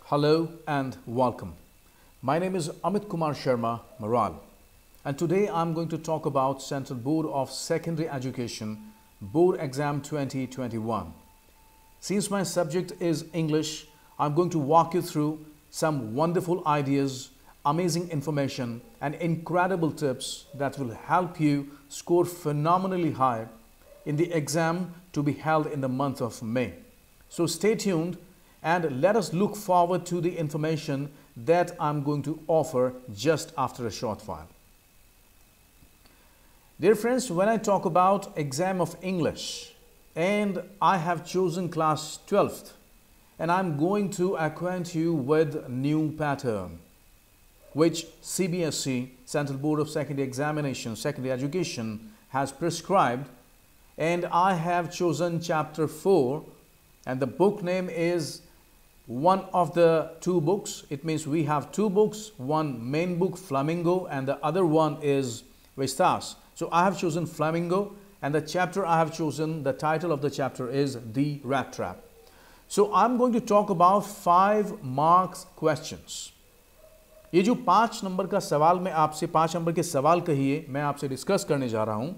Hello and welcome. My name is Amit Kumar Sharma Maral, and today I'm going to talk about Central Board of Secondary Education Board Exam 2021. Since my subject is English, I'm going to walk you through some wonderful ideas, amazing information, and incredible tips that will help you score phenomenally high in the exam to be held in the month of May. So stay tuned and let us look forward to the information that I'm going to offer just after a short while. Dear friends, when I talk about exam of English, and I have chosen class 12th, and I'm going to acquaint you with new pattern which CBSE, Central Board of Secondary Examination, Secondary Education has prescribed, and I have chosen chapter 4, and the book name is one of the two books. It means we have two books, one main book Flamingo and the other one is Vistas. So I have chosen Flamingo, and the chapter I have chosen, the title of the chapter is The Rat Trap. So I'm going to talk about 5 marks questions. ये जो 5 number का सवाल मैं आपसे 5 number के सवाल कहिए मैं आपसे डिस्कस करने जा रहा हूँ,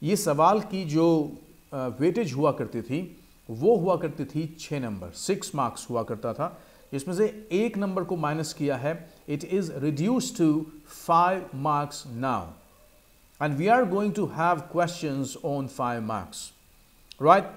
ये सवाल की जो वेटेज हुआ करती थी वो हुआ करती थी 6 नंबर, 6 मार्क्स हुआ करता था, जिसमें से 1 नंबर को माइनस किया है. It is reduced to 5 marks now, and we are going to have questions on 5 marks, right?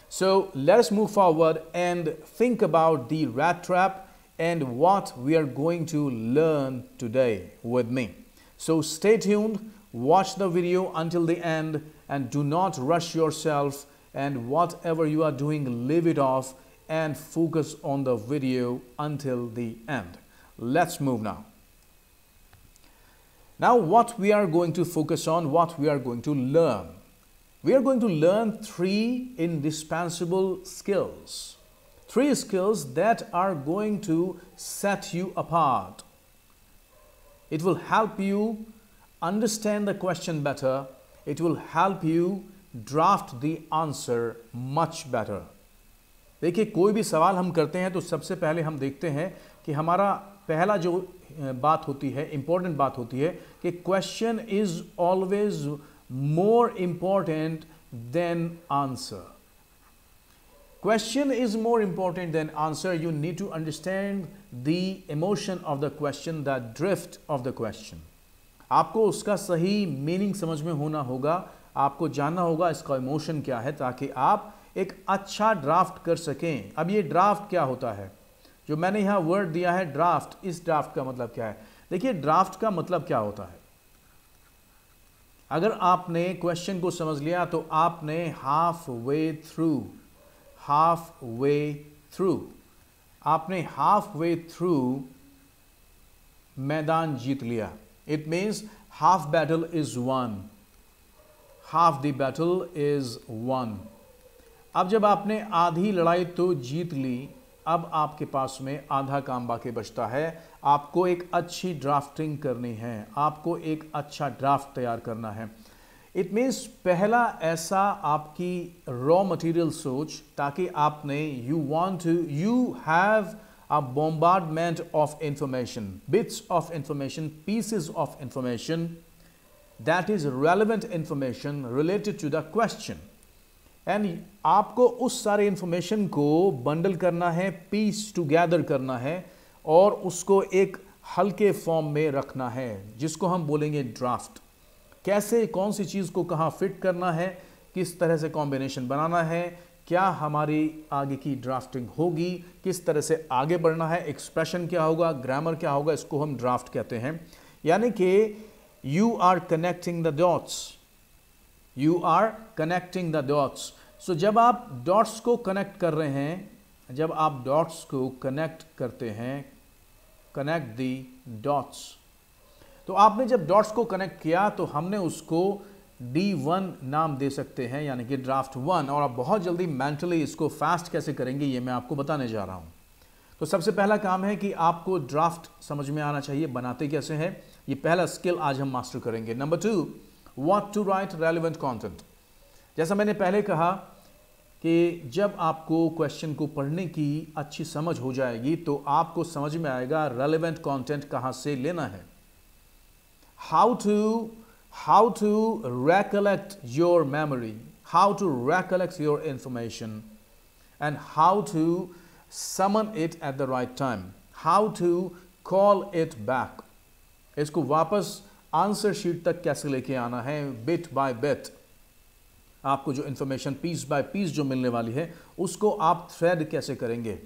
So let us move forward and think about the rat trap and what we are going to learn today with me. So stay tuned, watch the video until the end, and do not rush yourself, and whatever you are doing, leave it off and focus on the video until the end. Let's move now. Now what we are going to focus on, what we are going to learn. We are going to learn 3 indispensable skills. 3 skills that are going to set you apart. It will help you understand the question better. It will help you draft the answer much better. देखिए, कोई भी सवाल हम करते हैं तो सबसे पहले हम देखते हैं कि हमारा पहला जो बात होती है, इंपॉर्टेंट बात होती है कि question is always more important than answer. Question is more important than answer. You need to understand the emotion of the question, the drift of the question. आपको उसका सही मीनिंग समझ में होना होगा, आपको जानना होगा इसका इमोशन क्या है, ताकि आप एक अच्छा ड्राफ्ट कर सकें. अब ये ड्राफ्ट क्या होता है, जो मैंने यहाँ वर्ड दिया है ड्राफ्ट, इस ड्राफ्ट का मतलब क्या है? देखिए, ड्राफ्ट का मतलब क्या होता है, अगर आपने क्वेश्चन को समझ लिया तो आपने हाफ वे थ्रू मैदान जीत लिया. It means half battle is one, half the battle is one. अब जब आपने आधी लड़ाई तो जीत ली, अब आपके पास में आधा काम बाकी बचता है. आपको एक अच्छी ड्राफ्टिंग करनी है, आपको एक अच्छा ड्राफ्ट तैयार करना है. इट मीन्स पहला ऐसा आपकी रॉ मटेरियल सोच, ताकि आपने you have a bombardment of information, bits of information, pieces of information that is relevant information related to the question, and आपको उस सारे इंफॉर्मेशन को बंडल करना है, पीस टुगेदर करना है, और उसको एक हल्के फॉर्म में रखना है, जिसको हम बोलेंगे ड्राफ्ट. कैसे, कौन सी चीज़ को कहाँ फिट करना है, किस तरह से कॉम्बिनेशन बनाना है, क्या हमारी आगे की ड्राफ्टिंग होगी, किस तरह से आगे बढ़ना है, एक्सप्रेशन क्या होगा, ग्रामर क्या होगा, इसको हम ड्राफ्ट कहते हैं. यानी कि you are connecting the dots, you are connecting the dots. So जब आप डॉट्स को कनेक्ट कर रहे हैं, जब आप डॉट्स को कनेक्ट करते हैं, कनेक्ट द डॉट्स, तो आपने जब डॉट्स को कनेक्ट किया तो हमने उसको D1 नाम दे सकते हैं, यानी कि ड्राफ्ट 1. और आप बहुत जल्दी मेंटली इसको फास्ट कैसे करेंगे ये मैं आपको बताने जा रहा हूँ. तो सबसे पहला काम है कि आपको ड्राफ्ट समझ में आना चाहिए, बनाते कैसे हैं, ये पहला स्किल आज हम मास्टर करेंगे. Number 2, what to write relevant content. जैसा मैंने पहले कहा कि जब आपको क्वेश्चन को पढ़ने की अच्छी समझ हो जाएगी तो आपको समझ में आएगा रेलेवेंट कंटेंट कहाँ से लेना है. How to recollect your memory, how to recollect your information, and how to summon it at the right time, how to call it back. इसको वापस आंसर शीट तक कैसे लेके आना है, बिट बाय बिट. आपको जो इंफॉर्मेशन पीस बाय पीस जो मिलने वाली है उसको आप थ्रेड कैसे करेंगे.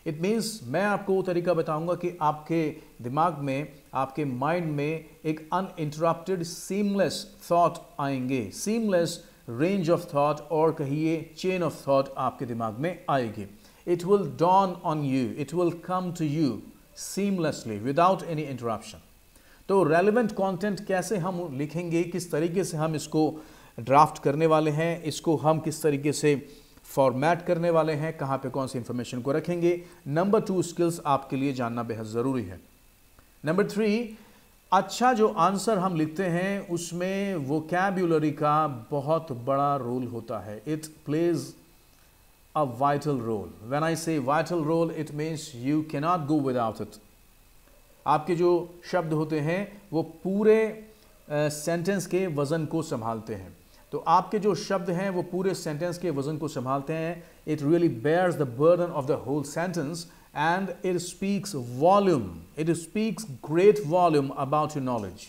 इट मीन्स मैं आपको वो तरीका बताऊंगा कि आपके दिमाग में, आपके माइंड में एक अनइंटरप्टेड सीमलेस थॉट आएंगे, सीमलेस रेंज ऑफ थॉट और कहिए चेन ऑफ थॉट आपके दिमाग में आएगी. It will dawn on you, it will come to you seamlessly without any interruption. तो रेलेवेंट कंटेंट कैसे हम लिखेंगे, किस तरीके से हम इसको ड्राफ्ट करने वाले हैं, इसको हम किस तरीके से फॉर्मेट करने वाले हैं, कहाँ पे कौन सी इंफॉर्मेशन को रखेंगे. नंबर 2 स्किल्स आपके लिए जानना बेहद ज़रूरी है. नंबर 3, अच्छा जो आंसर हम लिखते हैं उसमें वोकैब्युलरी का बहुत बड़ा रोल होता है. It plays a vital role. When I say vital role it means you cannot go without it. आपके जो शब्द होते हैं वो पूरे सेंटेंस के वज़न को संभालते हैं. तो आपके जो शब्द हैं वो पूरे सेंटेंस के वज़न को संभालते हैं. It really bears the burden of the whole sentence and it speaks volume, it speaks great volume about your knowledge.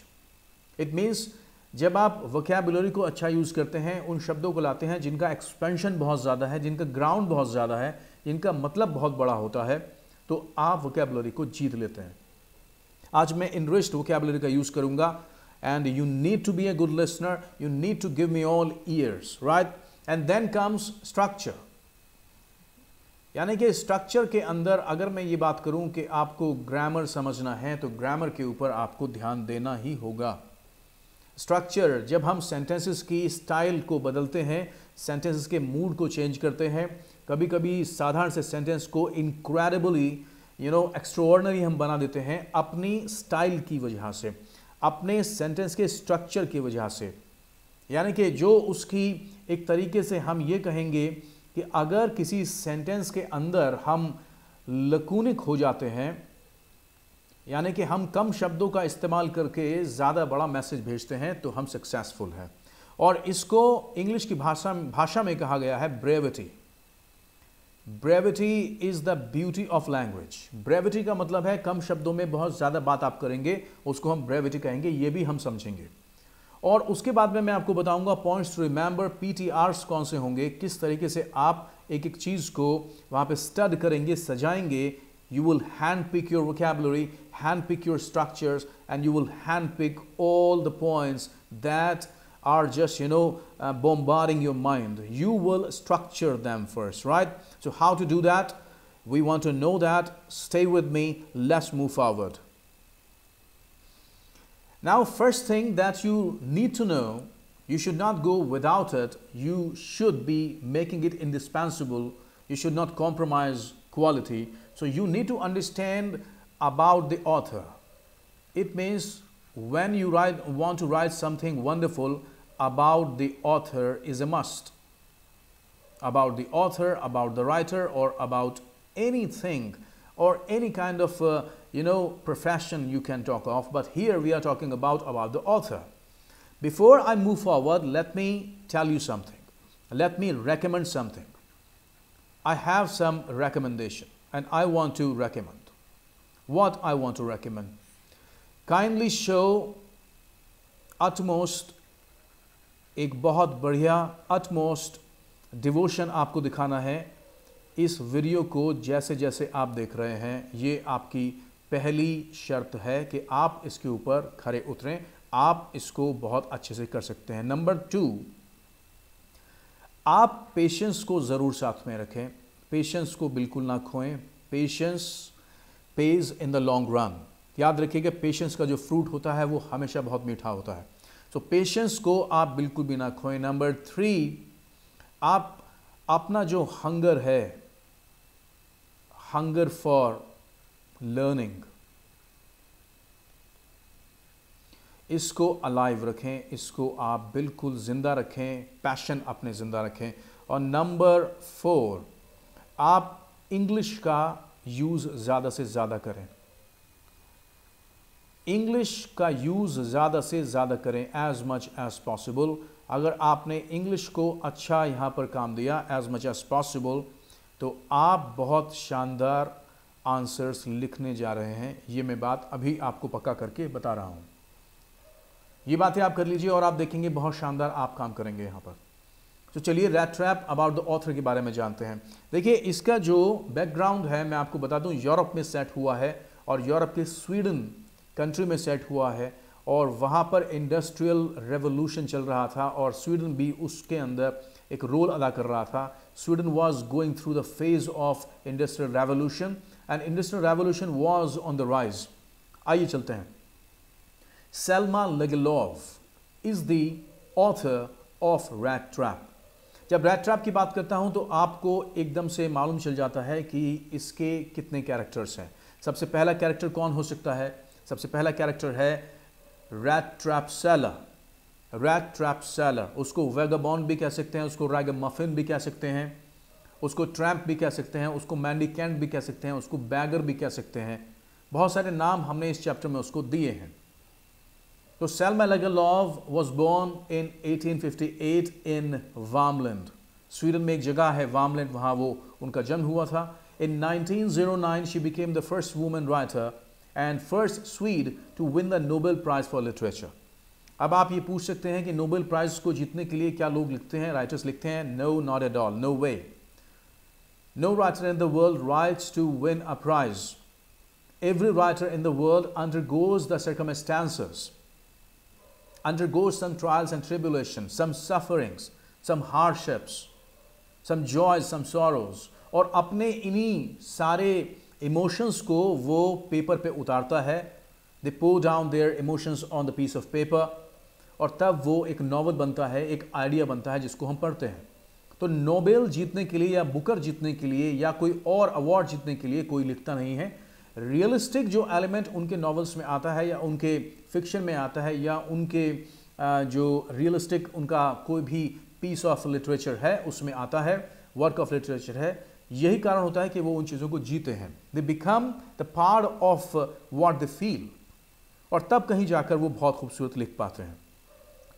It means जब आप वोकैबुलरी को अच्छा यूज़ करते हैं, उन शब्दों को लाते हैं जिनका एक्सपेंशन बहुत ज़्यादा है, जिनका ग्राउंड बहुत ज़्यादा है, जिनका मतलब बहुत बड़ा होता है, तो आप वोकैबुलरी को जीत लेते हैं. आज मैं इनरिच्ड वोकैबुलरी का यूज़ करूँगा. And you need to be a good listener. You need to give me all ears, right? And then comes structure. यानी कि स्ट्रक्चर के अंदर अगर मैं ये बात करूं कि आपको ग्रामर समझना है तो ग्रामर के ऊपर आपको ध्यान देना ही होगा. स्ट्रक्चर, जब हम सेंटेंसेस की स्टाइल को बदलते हैं, सेंटेंसेस के मूड को चेंज करते हैं, कभी कभी साधारण से सेंटेंस को इनक्रेडिबली एक्स्ट्राऑर्डिनरी हम बना देते हैं अपनी स्टाइल की वजह से, अपने सेंटेंस के स्ट्रक्चर की वजह से. यानी कि जो उसकी एक तरीके से हम ये कहेंगे कि अगर किसी सेंटेंस के अंदर हम लकूनिक हो जाते हैं, यानी कि हम कम शब्दों का इस्तेमाल करके ज़्यादा बड़ा मैसेज भेजते हैं, तो हम सक्सेसफुल हैं. और इसको इंग्लिश की भाषा में कहा गया है brevity. Brevity is the beauty of language. Brevity का मतलब है कम शब्दों में बहुत ज़्यादा बात आप करेंगे, उसको हम ब्रेविटी कहेंगे. ये भी हम समझेंगे. और उसके बाद में मैं आपको बताऊंगा पॉइंट्स टू रिमेंबर, PTRs कौन से होंगे, किस तरीके से आप एक एक चीज़ को वहाँ पे स्टड करेंगे, सजाएंगे. You will hand pick your vocabulary, hand pick your structures and you will hand pick all the points that are just bombarding your mind. You will structure them first, right? So how to do that? We want to know that. Stay with me. Let's move forward. Now, first thing that you need to know, you should not go without it. You should be making it indispensable. You should not compromise quality. So you need to understand about the author. It means when you want to write something wonderful, about the author is a must. About the author, about the writer, or about anything or any kind of profession you can talk of, but here we are talking about the author. Before I move forward, let me tell you something. Let me recommend something. I have some recommendation and I want to recommend. What I want to recommend? Kindly show utmost एक बहुत बढ़िया utmost devotion आपको दिखाना है इस video को. जैसे जैसे आप देख रहे हैं, ये आपकी पहली शर्त है कि आप इसके ऊपर खरे उतरें. आप इसको बहुत अच्छे से कर सकते हैं. नंबर 2, आप पेशेंस को ज़रूर साथ में रखें. पेशेंस को बिल्कुल ना खोएं. Patience pays in the long run. याद रखिएगा, पेशेंस का जो फ्रूट होता है वो हमेशा बहुत मीठा होता है. तो पेशेंस को आप बिल्कुल भी ना खोएं. नंबर 3, आप अपना जो हंगर है, हंगर फॉर लर्निंग, इसको अलाइव रखें. इसको आप बिल्कुल ज़िंदा रखें. पैशन अपने ज़िंदा रखें. और नंबर 4, आप इंग्लिश का यूज़ ज़्यादा से ज़्यादा करें। इंग्लिश का यूज़ ज़्यादा से ज़्यादा करें, एज मच एज पॉसिबल। अगर आपने इंग्लिश को अच्छा यहाँ पर काम दिया, एज मच एज पॉसिबल, तो आप बहुत शानदार आंसर्स लिखने जा रहे हैं। ये मैं बात अभी आपको पक्का करके बता रहा हूँ। ये बातें आप कर लीजिए और आप देखेंगे बहुत शानदार आप काम करेंगे यहाँ पर। तो चलिए rat trap about the author के बारे में जानते हैं। देखिए, इसका जो बैकग्राउंड है मैं आपको बता दूं, यूरोप में सेट हुआ है और यूरोप के स्वीडन कंट्री में सेट हुआ है और वहाँ पर इंडस्ट्रियल रेवोल्यूशन चल रहा था और स्वीडन भी उसके अंदर एक रोल अदा कर रहा था। Sweden was going through the phase of industrial revolution and industrial revolution was on the rise. आइए चलते हैं। Selma Lagerlof is the author of rat trap. जब रैट ट्रैप की बात करता हूं तो आपको एकदम से मालूम चल जाता है कि इसके कितने कैरेक्टर्स हैं। सबसे पहला कैरेक्टर कौन हो सकता है? सबसे पहला कैरेक्टर है rat trap seller. Rat trap seller, उसको वैगाबॉन्ड भी कह सकते हैं, उसको रैगामफिन भी कह सकते हैं, उसको ट्रैम्प भी कह सकते हैं, उसको मैंडिकेंट भी कह सकते हैं, उसको बैगर भी कह सकते हैं। बहुत सारे नाम हमने इस चैप्टर में उसको दिए हैं। तो Selma Lagerlof was born in 1858 in Varmland. Sweden में एक जगह है वार्मलैंड, वहाँ वो उनका जन्म हुआ था। In 1909 she became the first woman writer and first Swede to win the Nobel prize for literature. अब आप ये पूछ सकते हैं कि नोबेल प्राइज को जीतने के लिए क्या लोग लिखते हैं, राइटर्स लिखते हैं? No, not at all, no way. No writer in the world writes to win a prize. Every writer in the world undergoes the circumstances, undergoes some trials and tribulations, some sufferings, some hardships, some joys, some sorrows, और अपने इन्हीं सारे emotions को वो paper पे उतारता है। They pour down their emotions on the piece of paper, और तब वो एक नॉवल बनता है, एक आइडिया बनता है जिसको हम पढ़ते हैं। तो नोबेल जीतने के लिए या बुकर जीतने के लिए या कोई और अवार्ड जीतने के लिए कोई लिखता नहीं है। रियलिस्टिक जो एलिमेंट उनके नॉवेल्स में आता है या उनके फिक्शन में आता है या उनके जो रियलिस्टिक उनका कोई भी पीस ऑफ लिटरेचर है उसमें आता है, वर्क ऑफ लिटरेचर है, यही कारण होता है कि वो उन चीज़ों को जीते हैं। They become the part of what they feel, और तब कहीं जाकर वो बहुत खूबसूरत लिख पाते हैं।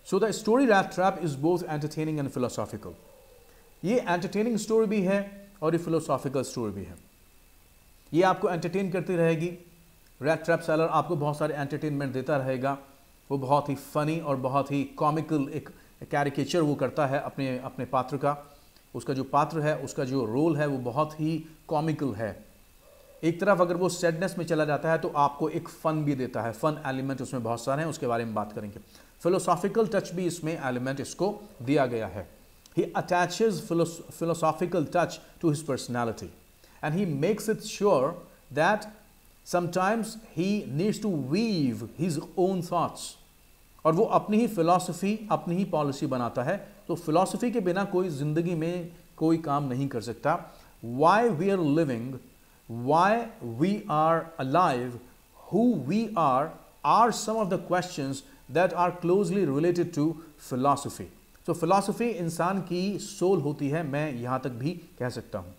So the story rat trap is both entertaining and philosophical. ये एंटरटेनिंग स्टोरी भी है और ये फिलोसॉफिकल स्टोरी भी है। ये आपको एंटरटेन करती रहेगी। रैट ट्रैप सेलर आपको बहुत सारे एंटरटेनमेंट देता रहेगा। वो बहुत ही फनी और बहुत ही कॉमिकल एक कैरिकेचर वो करता है अपने अपने पात्र का। उसका जो पात्र है, उसका जो रोल है वो बहुत ही कॉमिकल है। एक तरफ अगर वो सैडनेस में चला जाता है तो आपको एक फन भी देता है। फन एलिमेंट उसमें बहुत सारे हैं, उसके बारे में बात करेंगे। फिलोसॉफिकल टच भी इसमें एलिमेंट इसको दिया गया है। He attaches philosophical touch to his personality and he makes it sure that sometimes he needs to weave his own thoughts, और वो अपनी ही फिलॉसफी, अपनी ही पॉलिसी बनाता है। तो फिलॉसफी के बिना कोई जिंदगी में कोई काम नहीं कर सकता। why we are living, why we are alive, who we are some of the questions that are closely related to philosophy. तो फिलॉसफी इंसान की सोल होती है, मैं यहाँ तक भी कह सकता हूँ।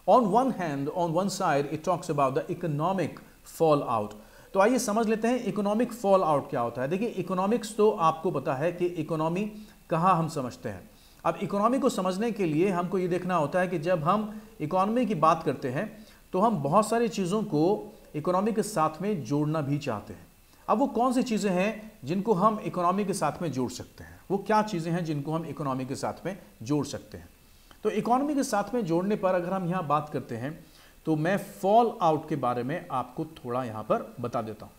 On one hand, on one side, it talks about the economic fallout. तो आइए समझ लेते हैं इकोनॉमिक फॉल आउट क्या होता है। देखिए, इकोनॉमिक्स तो आपको पता है कि इकोनॉमी कहाँ हम समझते हैं। अब इकोनॉमी को समझने के लिए हमको ये देखना होता है कि जब हम इकोनॉमी की बात करते हैं तो हम बहुत सारी चीज़ों को इकोनॉमी के साथ में जोड़ना भी चाहते हैं। अब वो कौन सी चीज़ें हैं जिनको हम इकोनॉमी के साथ में जोड़ सकते हैं? वो क्या चीज़ें हैं जिनको हम इकोनॉमी के साथ में जोड़ सकते हैं? तो इकोनॉमी के साथ में जोड़ने पर अगर हम यहाँ बात करते हैं तो मैं फॉल आउट के बारे में आपको थोड़ा यहाँ पर बता देता हूँ।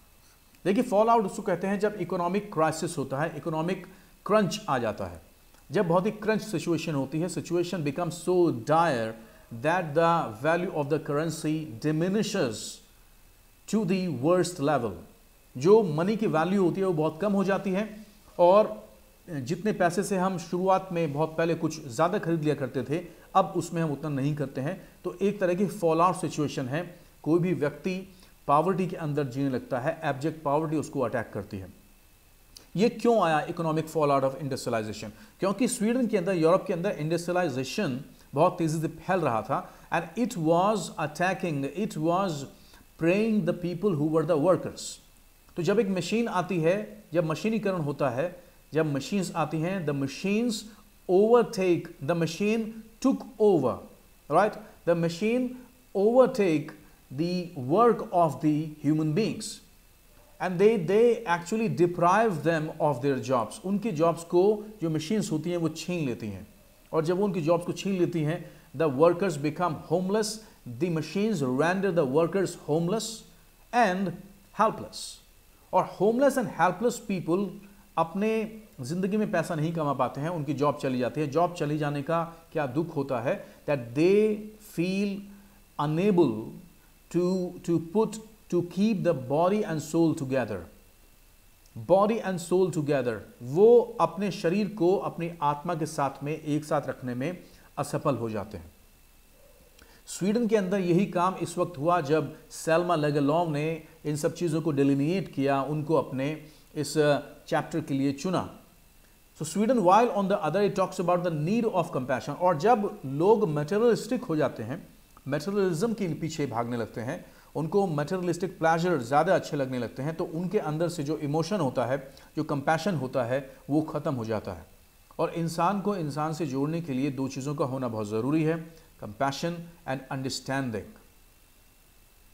देखिए, फॉल आउट उसको कहते हैं जब इकोनॉमिक क्राइसिस होता है, इकोनॉमिक क्रंच आ जाता है। जब बहुत ही क्रंच सिचुएशन होती है, situation become so dire that the value of the currency diminishes to the worst level. जो मनी की वैल्यू होती है वो बहुत कम हो जाती है और जितने पैसे से हम शुरुआत में बहुत पहले कुछ ज़्यादा खरीद लिया करते थे, अब उसमें हम उतना नहीं करते हैं। तो एक तरह की फॉल आउट सिचुएशन है। कोई भी व्यक्ति पावर्टी के अंदर जीने लगता है, एब्जेक्ट पावर्टी उसको अटैक करती है। ये क्यों आया economic fall out of industrialisation? क्योंकि स्वीडन के अंदर, यूरोप के अंदर इंडस्ट्रियलाइजेशन बहुत तेजी से फैल रहा था and it was attacking, it was praying the people who were the workers. तो जब एक मशीन आती है, जब मशीनीकरण होता है, जब मशीन्स आती हैं, the machines overtake, the machine took over, right, the machine overtake the work of the human beings and they actually deprive them of their jobs। उनकी जॉब्स को जो मशीन्स होती हैं वो छीन लेती हैं, और जब वो उनकी जॉब्स को छीन लेती हैं, the workers become homeless, the machines render the workers homeless and helpless. और होमलेस एंड हेल्पलेस पीपल अपने जिंदगी में पैसा नहीं कमा पाते हैं, उनकी जॉब चली जाती है। जॉब चली जाने का क्या दुख होता है, that they feel unable to keep the body and soul together, body and soul together। वो अपने शरीर को अपनी आत्मा के साथ में एक साथ रखने में असफल हो जाते हैं। स्वीडन के अंदर यही काम इस वक्त हुआ जब सेल्मा लेगेलॉफ ने इन सब चीज़ों को डिलिनिएट किया, उनको अपने इस चैप्टर के लिए चुना। So Sweden while on the other it talks about the need of compassion. और जब लोग मटेरियलिस्टिक हो जाते हैं, मटेरियलिज्म के पीछे भागने लगते हैं, उनको मटेरियलिस्टिक प्लेजर ज़्यादा अच्छे लगने लगते हैं, तो उनके अंदर से जो इमोशन होता है, जो कंपैशन होता है, वो ख़त्म हो जाता है। और इंसान को इंसान से जोड़ने के लिए दो चीज़ों का होना बहुत ज़रूरी है, कंपैशन एंड अंडरस्टैंडिंग।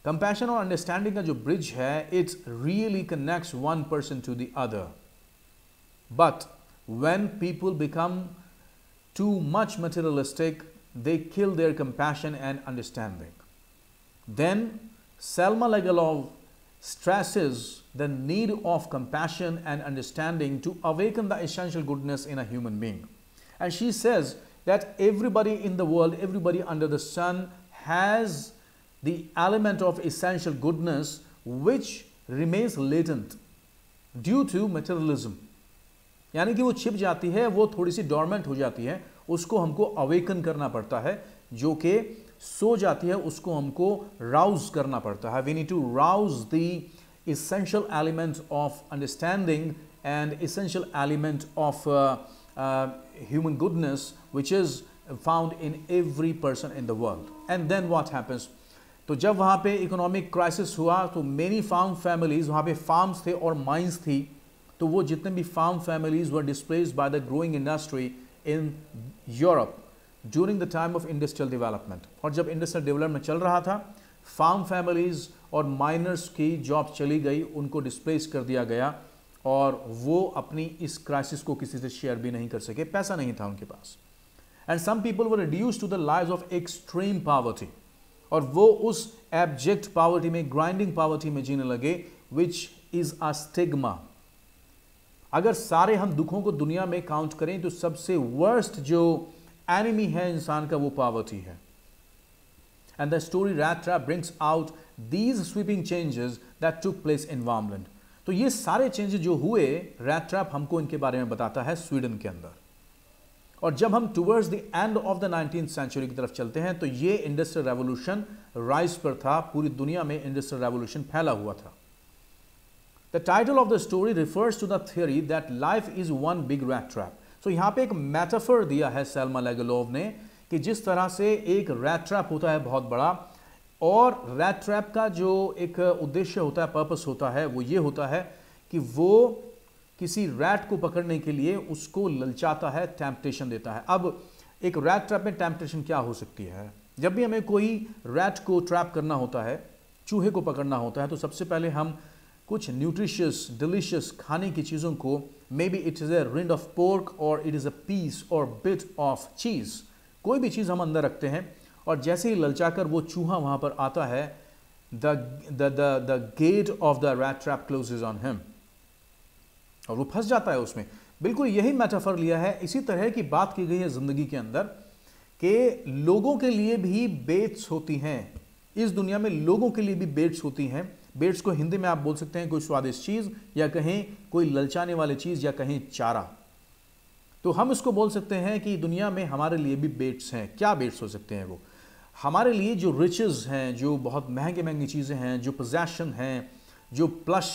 कंपैशन और अंडरस्टैंडिंग का जो ब्रिज है, it's really connects one person to the other. But when people become too much materialistic, they kill their compassion and understanding. Then Selma Lagerlöf stresses the need of compassion and understanding to awaken the essential goodness in a human being. And she says that everybody in the world, everybody under the sun has the element of essential goodness which remains latent due to materialism. यानी कि वो छिप जाती है, वो थोड़ी सी dormant हो जाती है, उसको हमको अवेकन करना पड़ता है। जो कि सो जाती है उसको हमको राउज करना पड़ता है। We need to rouse the essential elements of understanding and essential element of human goodness which is found in every person in the world. And then what happens? तो जब वहाँ पे इकोनॉमिक क्राइसिस हुआ तो मेनी फार्म फैमिलीज, वहाँ पे farms थे और माइंस थी, तो वो जितने भी farm families were displaced by the growing industry in Europe during the time of industrial development. और जब इंडस्ट्रियल डेवलपमेंट चल रहा था, फार्म फैमिलीज और माइनर्स की जॉब चली गई, उनको डिस्प्लेस कर दिया गया और वो अपनी इस क्राइसिस को किसी से शेयर भी नहीं कर सके, पैसा नहीं था उनके पास। And some people were reduced to the lives of extreme poverty, और वो उस एब्जेक्ट पॉवर्टी में, ग्राइंडिंग पॉवर्टी में जीने लगे, विच इज अ स्टिग्मा। अगर सारे हम दुखों को दुनिया में काउंट करें तो सबसे वर्स्ट जो एनिमी है इंसान का, वो पॉवर्टी है। And the story rat trap brings out these sweeping changes that took place in Varmland. तो ये सारे चेंजेस जो हुए, रैट ट्रैप हमको इनके बारे में बताता है स्वीडन के अंदर। और जब हम towards the end of the 19th century की तरफ चलते हैं तो ये इंडस्ट्रियल रेवोल्यूशन राइज पर था, पूरी दुनिया में इंडस्ट्रियल रेवोल्यूशन फैला हुआ था। The title of the story refers to the theory that life is one big rat trap. So यहाँ पे एक मेटाफर दिया है सेल्मा लेगेलॉफ ने कि जिस तरह से एक रैट ट्रैप होता है बहुत बड़ा, और रैट ट्रैप का जो एक उद्देश्य होता है, पर्पस होता है, वो ये होता है कि वो किसी रैट को पकड़ने के लिए उसको ललचाता है, टेम्पटेशन देता है। अब एक रैट ट्रैप में टेम्पटेशन क्या हो सकती है? जब भी हमें कोई रैट को ट्रैप करना होता है, चूहे को पकड़ना होता है, तो सबसे पहले हम कुछ न्यूट्रिशियस डिलीशियस खाने की चीज़ों को, may be it is a rind of pork और इट इज़ अ पीस और बिट ऑफ चीज़, कोई भी चीज़ हम अंदर रखते हैं, और जैसे ही ललचाकर वो चूहा वहाँ पर आता है, the gate of the rat trap closes on him, और वो फंस जाता है उसमें। बिल्कुल यही मेटाफर लिया है। इसी तरह की बात की गई है ज़िंदगी के अंदर कि लोगों के लिए भी बेट्स होती हैं, इस दुनिया में लोगों के लिए भी बेट्स होती हैं। बेट्स को हिंदी में आप बोल सकते हैं कोई स्वादिष्ट चीज़, या कहीं कोई ललचाने वाली चीज़, या कहीं चारा। तो हम इसको बोल सकते हैं कि दुनिया में हमारे लिए भी बेट्स हैं। क्या बेट्स हो सकते हैं? वो हमारे लिए जो रिचेस हैं, जो बहुत महंगी महंगी चीज़ें हैं, जो पोजेशन हैं, जो प्लश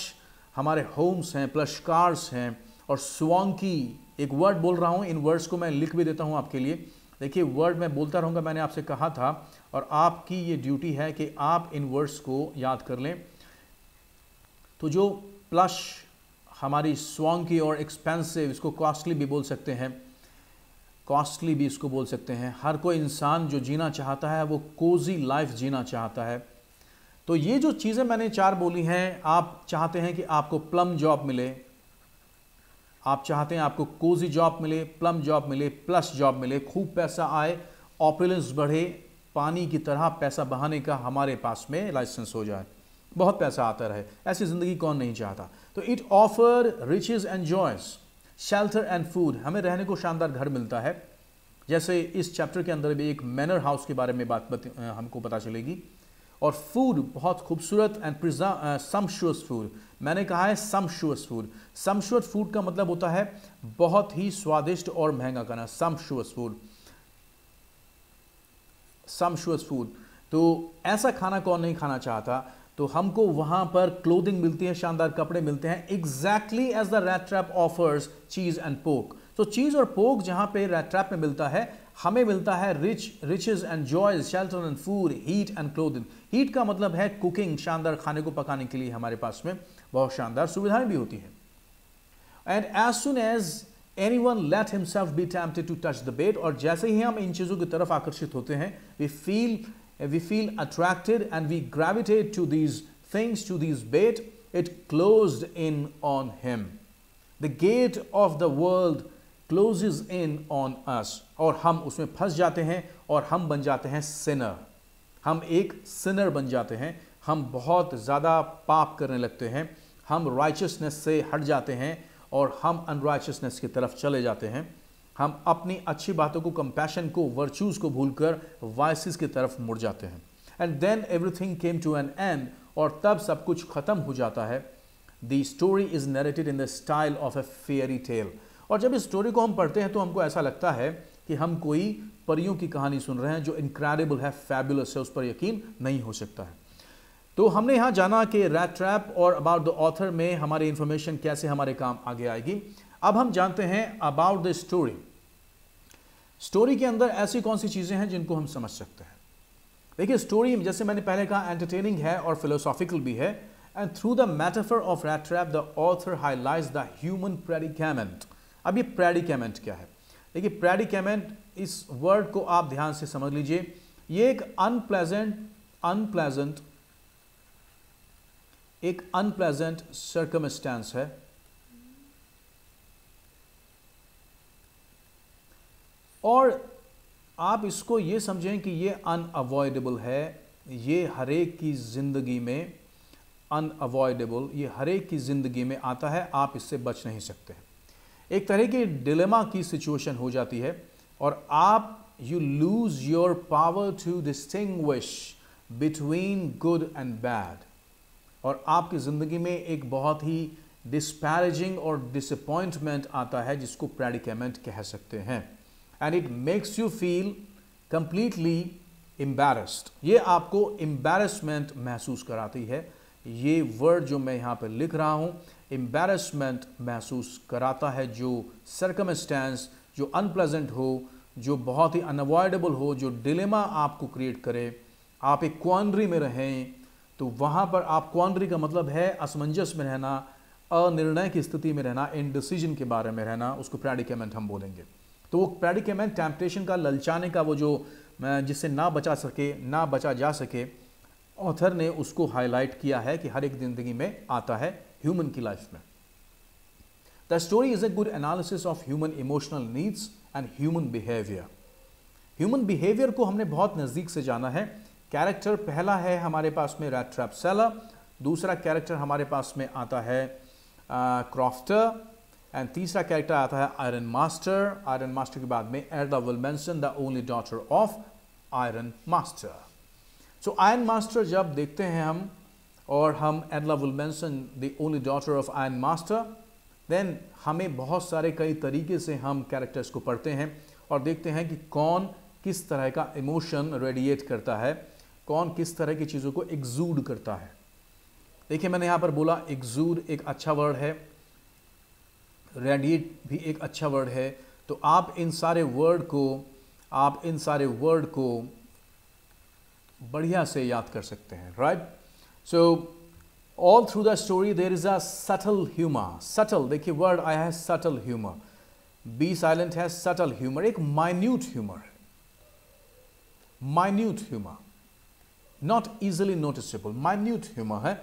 हमारे होम्स हैं, प्लश कार्स हैं, और स्वांकी एक वर्ड बोल रहा हूं, इन वर्ड्स को मैं लिख भी देता हूं आपके लिए। देखिए वर्ड मैं बोलता रहूंगा, मैंने आपसे कहा था, और आपकी ये ड्यूटी है कि आप इन वर्ड्स को याद कर लें। तो जो प्लश हमारी स्वांकी और एक्सपेंसिव, इसको कॉस्टली भी बोल सकते हैं, कॉस्टली भी इसको बोल सकते हैं। हर कोई इंसान जो जीना चाहता है वो कोजी लाइफ जीना चाहता है। तो ये जो चीज़ें मैंने 4 बोली हैं, आप चाहते हैं कि आपको प्लम जॉब मिले, आप चाहते हैं आपको कोजी जॉब मिले, प्लम जॉब मिले, प्लस जॉब मिले, खूब पैसा आए, ऑपुलेंस बढ़े, पानी की तरह पैसा बहाने का हमारे पास में लाइसेंस हो जाए, बहुत पैसा आता रहे, ऐसी ज़िंदगी कौन नहीं चाहता। तो it offer riches and joys, shelter and food, हमें रहने को शानदार घर मिलता है। जैसे इस चैप्टर के अंदर भी एक मैनर हाउस के बारे में हमको पता चलेगी। और फूड बहुत खूबसूरत एंड सम्शुअस फूड, मैंने कहा है सम्शुअस फूड। सम्शुअस फूड का मतलब होता है बहुत ही स्वादिष्ट और महंगा खाना, सम्शुअस फूड, सम्शुअस फूड। तो ऐसा खाना कौन नहीं खाना चाहता। तो हमको वहां पर क्लोथिंग मिलती है, शानदार कपड़े मिलते हैं, exactly as the rat trap offers cheese and pork. तो चीज और पोक जहां पे रैट ट्रैप में मिलता है, हमें मिलता है riches and joys, shelter and food, heat and clothing. Heat का मतलब है कुकिंग, शानदार खाने को पकाने के लिए हमारे पास में बहुत शानदार सुविधाएं भी होती है। And as soon as anyone let himself be tempted to touch the bait, और जैसे ही हम इन चीजों की तरफ आकर्षित होते हैं, we feel attracted and we gravitate to these things, to these bait, it closed in on him. The gate of the world closes in on us, और हम उसमें फंस जाते हैं और हम बन जाते हैं sinner, हम एक sinner बन जाते हैं, हम बहुत ज़्यादा पाप करने लगते हैं, हम righteousness से हट जाते हैं और हम unrighteousness की तरफ चले जाते हैं। हम अपनी अच्छी बातों को, कंपैशन को, वर्चूज़ को भूलकर वाइसेस की तरफ मुड़ जाते हैं। And then everything came to an end, और तब सब कुछ खत्म हो जाता है। The story is narrated in the style of a fairy tale, और जब इस स्टोरी को हम पढ़ते हैं तो हमको ऐसा लगता है कि हम कोई परियों की कहानी सुन रहे हैं जो इनक्रेडिबल है, फैबुलस है, उस पर यकीन नहीं हो सकता है। तो हमने यहाँ जाना कि रैट ट्रैप और अबाउट द ऑथर में हमारी इंफॉर्मेशन कैसे हमारे काम आगे आएगी। अब हम जानते हैं अबाउट द स्टोरी। स्टोरी के अंदर ऐसी कौन सी चीजें हैं जिनको हम समझ सकते हैं। देखिए स्टोरी, जैसे मैंने पहले कहा, एंटरटेनिंग है और फिलोसॉफिकल भी है। And through the metaphor of rat trap the author highlights the human predicament. अब ये प्रेडिकेमेंट क्या है? देखिए प्रेडिकेमेंट, इस वर्ड को आप ध्यान से समझ लीजिए। ये एक अनप्लेजेंट सर्कमस्टेंस है, और आप इसको ये समझें कि ये अनअवॉइडेबल है। ये हरेक की ज़िंदगी में अनअवॉइडेबल, ये हरेक की ज़िंदगी में आता है, आप इससे बच नहीं सकते। एक तरह की डिलेमा की सिचुएशन हो जाती है, और आप you lose your power to distinguish between good and bad, और आपकी ज़िंदगी में एक बहुत ही डिस्पैरेजिंग और डिसअपॉइंटमेंट आता है, जिसको प्रेडिकेमेंट कह सकते हैं। And it makes you feel completely embarrassed, ये आपको एम्बैरेसमेंट महसूस कराती है। ये वर्ड जो मैं यहाँ पर लिख रहा हूँ, एम्बैरेसमेंट महसूस कराता है। जो सर्कमस्टेंस जो अनप्लेजेंट हो, जो बहुत ही अनअवॉइडेबल हो, जो डिलेमा आपको क्रिएट करे, आप एक क्वांड्री में रहें, तो वहाँ पर आप, क्वांड्री का मतलब है असमंजस में रहना, अनिर्णय की स्थिति में रहना, इनडिसीजन के बारे में रहना, उसको प्रेडिकेमेंट हम बोलेंगे। तो वो प्रेडिकेमेंट टेम्पटेशन का, ललचाने का, वो जो जिससे ना बचा जा सके, ऑथर ने उसको हाईलाइट किया है कि हर एक जिंदगी में आता है ह्यूमन की लाइफ में। The story is a good analysis of human emotional needs and human behaviour. Human behaviour को हमने बहुत नज़दीक से जाना है। कैरेक्टर पहला है हमारे पास में रैट ट्रैप सेलर, दूसरा कैरेक्टर हमारे पास में आता है क्रॉफ्टर, एंड तीसरा कैरेक्टर आता है आयरन मास्टर। आयरन मास्टर के बाद में Edla Willmansson, the only daughter of iron master. So iron master जब देखते हैं हम, और हम Edla Willmansson the only daughter of iron master, then हमें बहुत सारे कई तरीके से हम कैरेक्टर्स को पढ़ते हैं और देखते हैं कि कौन किस तरह का इमोशन रेडिएट करता है, कौन किस तरह की चीज़ों को एग्जूड करता है। देखिए मैंने यहाँ पर बोला एग्जूड एक अच्छा वर्ड है। रेडिएट भी एक अच्छा वर्ड है। तो आप इन सारे वर्ड को बढ़िया से याद कर सकते हैं, right. So all through the story there is a subtle humour. Subtle, देखिए वर्ड आया है सटल ह्यूमर, बी साइलेंट है, सटल ह्यूमर, एक माइन्यूट ह्यूमर है, minute humour, not easily noticeable, minute humour है,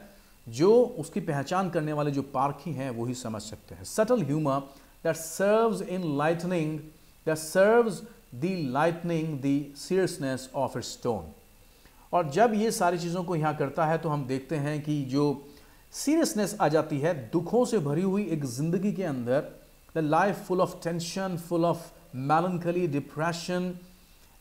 जो उसकी पहचान करने वाले जो पारखी हैं वही समझ सकते हैं। Subtle humour that serves in lightning, that serves the lightning the seriousness of its tone. और जब ये सारी चीज़ों को यहाँ करता है तो हम देखते हैं कि जो सीरियसनेस आ जाती है दुखों से भरी हुई एक जिंदगी के अंदर, the life full of tension, full of melancholy, depression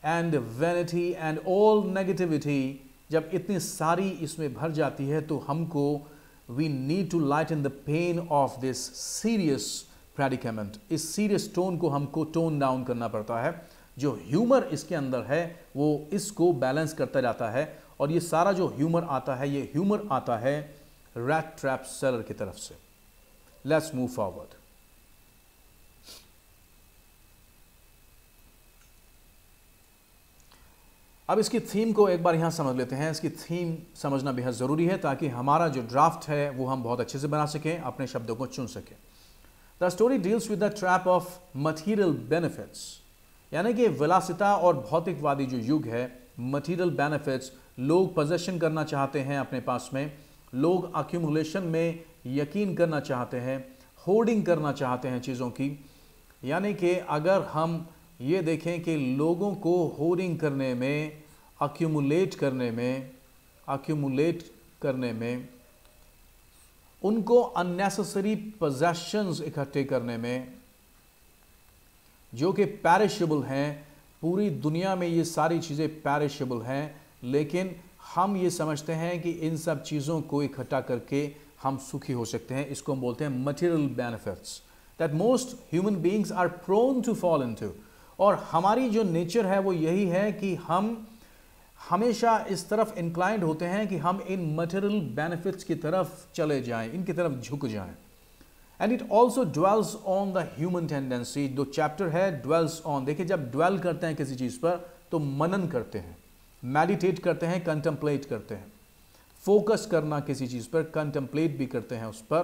and vanity and all negativity, जब इतनी सारी इसमें भर जाती है तो हमको we need to lighten the pain of this serious predicament. इस सीरियस टोन को हमको टोन डाउन करना पड़ता है। जो ह्यूमर इसके अंदर है वो इसको बैलेंस करता जाता है, और ये सारा जो ह्यूमर आता है, ये ह्यूमर आता है रैट ट्रैप सेलर की तरफ से। Let's move forward. अब इसकी थीम को एक बार यहां समझ लेते हैं। इसकी थीम समझना बेहद ज़रूरी है ताकि हमारा जो ड्राफ्ट है वो हम बहुत अच्छे से बना सकें, अपने शब्दों को चुन सकें। The story deals with the trap of material benefits, यानी कि विलासिता और भौतिकवादी जो युग है, मटीरियल बेनिफिट्स, लोग पोजेशन करना चाहते हैं अपने पास में, लोग अक्यूमुलेशन में यकीन करना चाहते हैं, होर्डिंग करना चाहते हैं चीज़ों की। यानी कि अगर हम ये देखें कि लोगों को होर्डिंग करने में, अक्यूमुलेट करने में, उनको अननेसेसरी पोजेशंस इकट्ठे करने में, जो कि पैरिशेबल हैं, पूरी दुनिया में ये सारी चीज़ें पैरिशेबल हैं, लेकिन हम ये समझते हैं कि इन सब चीज़ों को इकट्ठा करके हम सुखी हो सकते हैं। इसको हम बोलते हैं material benefits that most human beings are prone to fall into. और हमारी जो नेचर है वो यही है कि हम हमेशा इस तरफ इंक्लाइंड होते हैं कि हम इन मटेरियल बेनिफिट्स की तरफ चले जाएं, इनकी तरफ झुक जाएं। And it also dwells on the human tendency. जो चैप्टर है ड्वेल्स ऑन, देखिए जब ड्वेल करते हैं किसी चीज़ पर तो मनन करते हैं, मेडिटेट करते हैं, कंटेम्पलेट करते हैं, फोकस करना किसी चीज़ पर, कंटेम्पलेट भी करते हैं उस पर।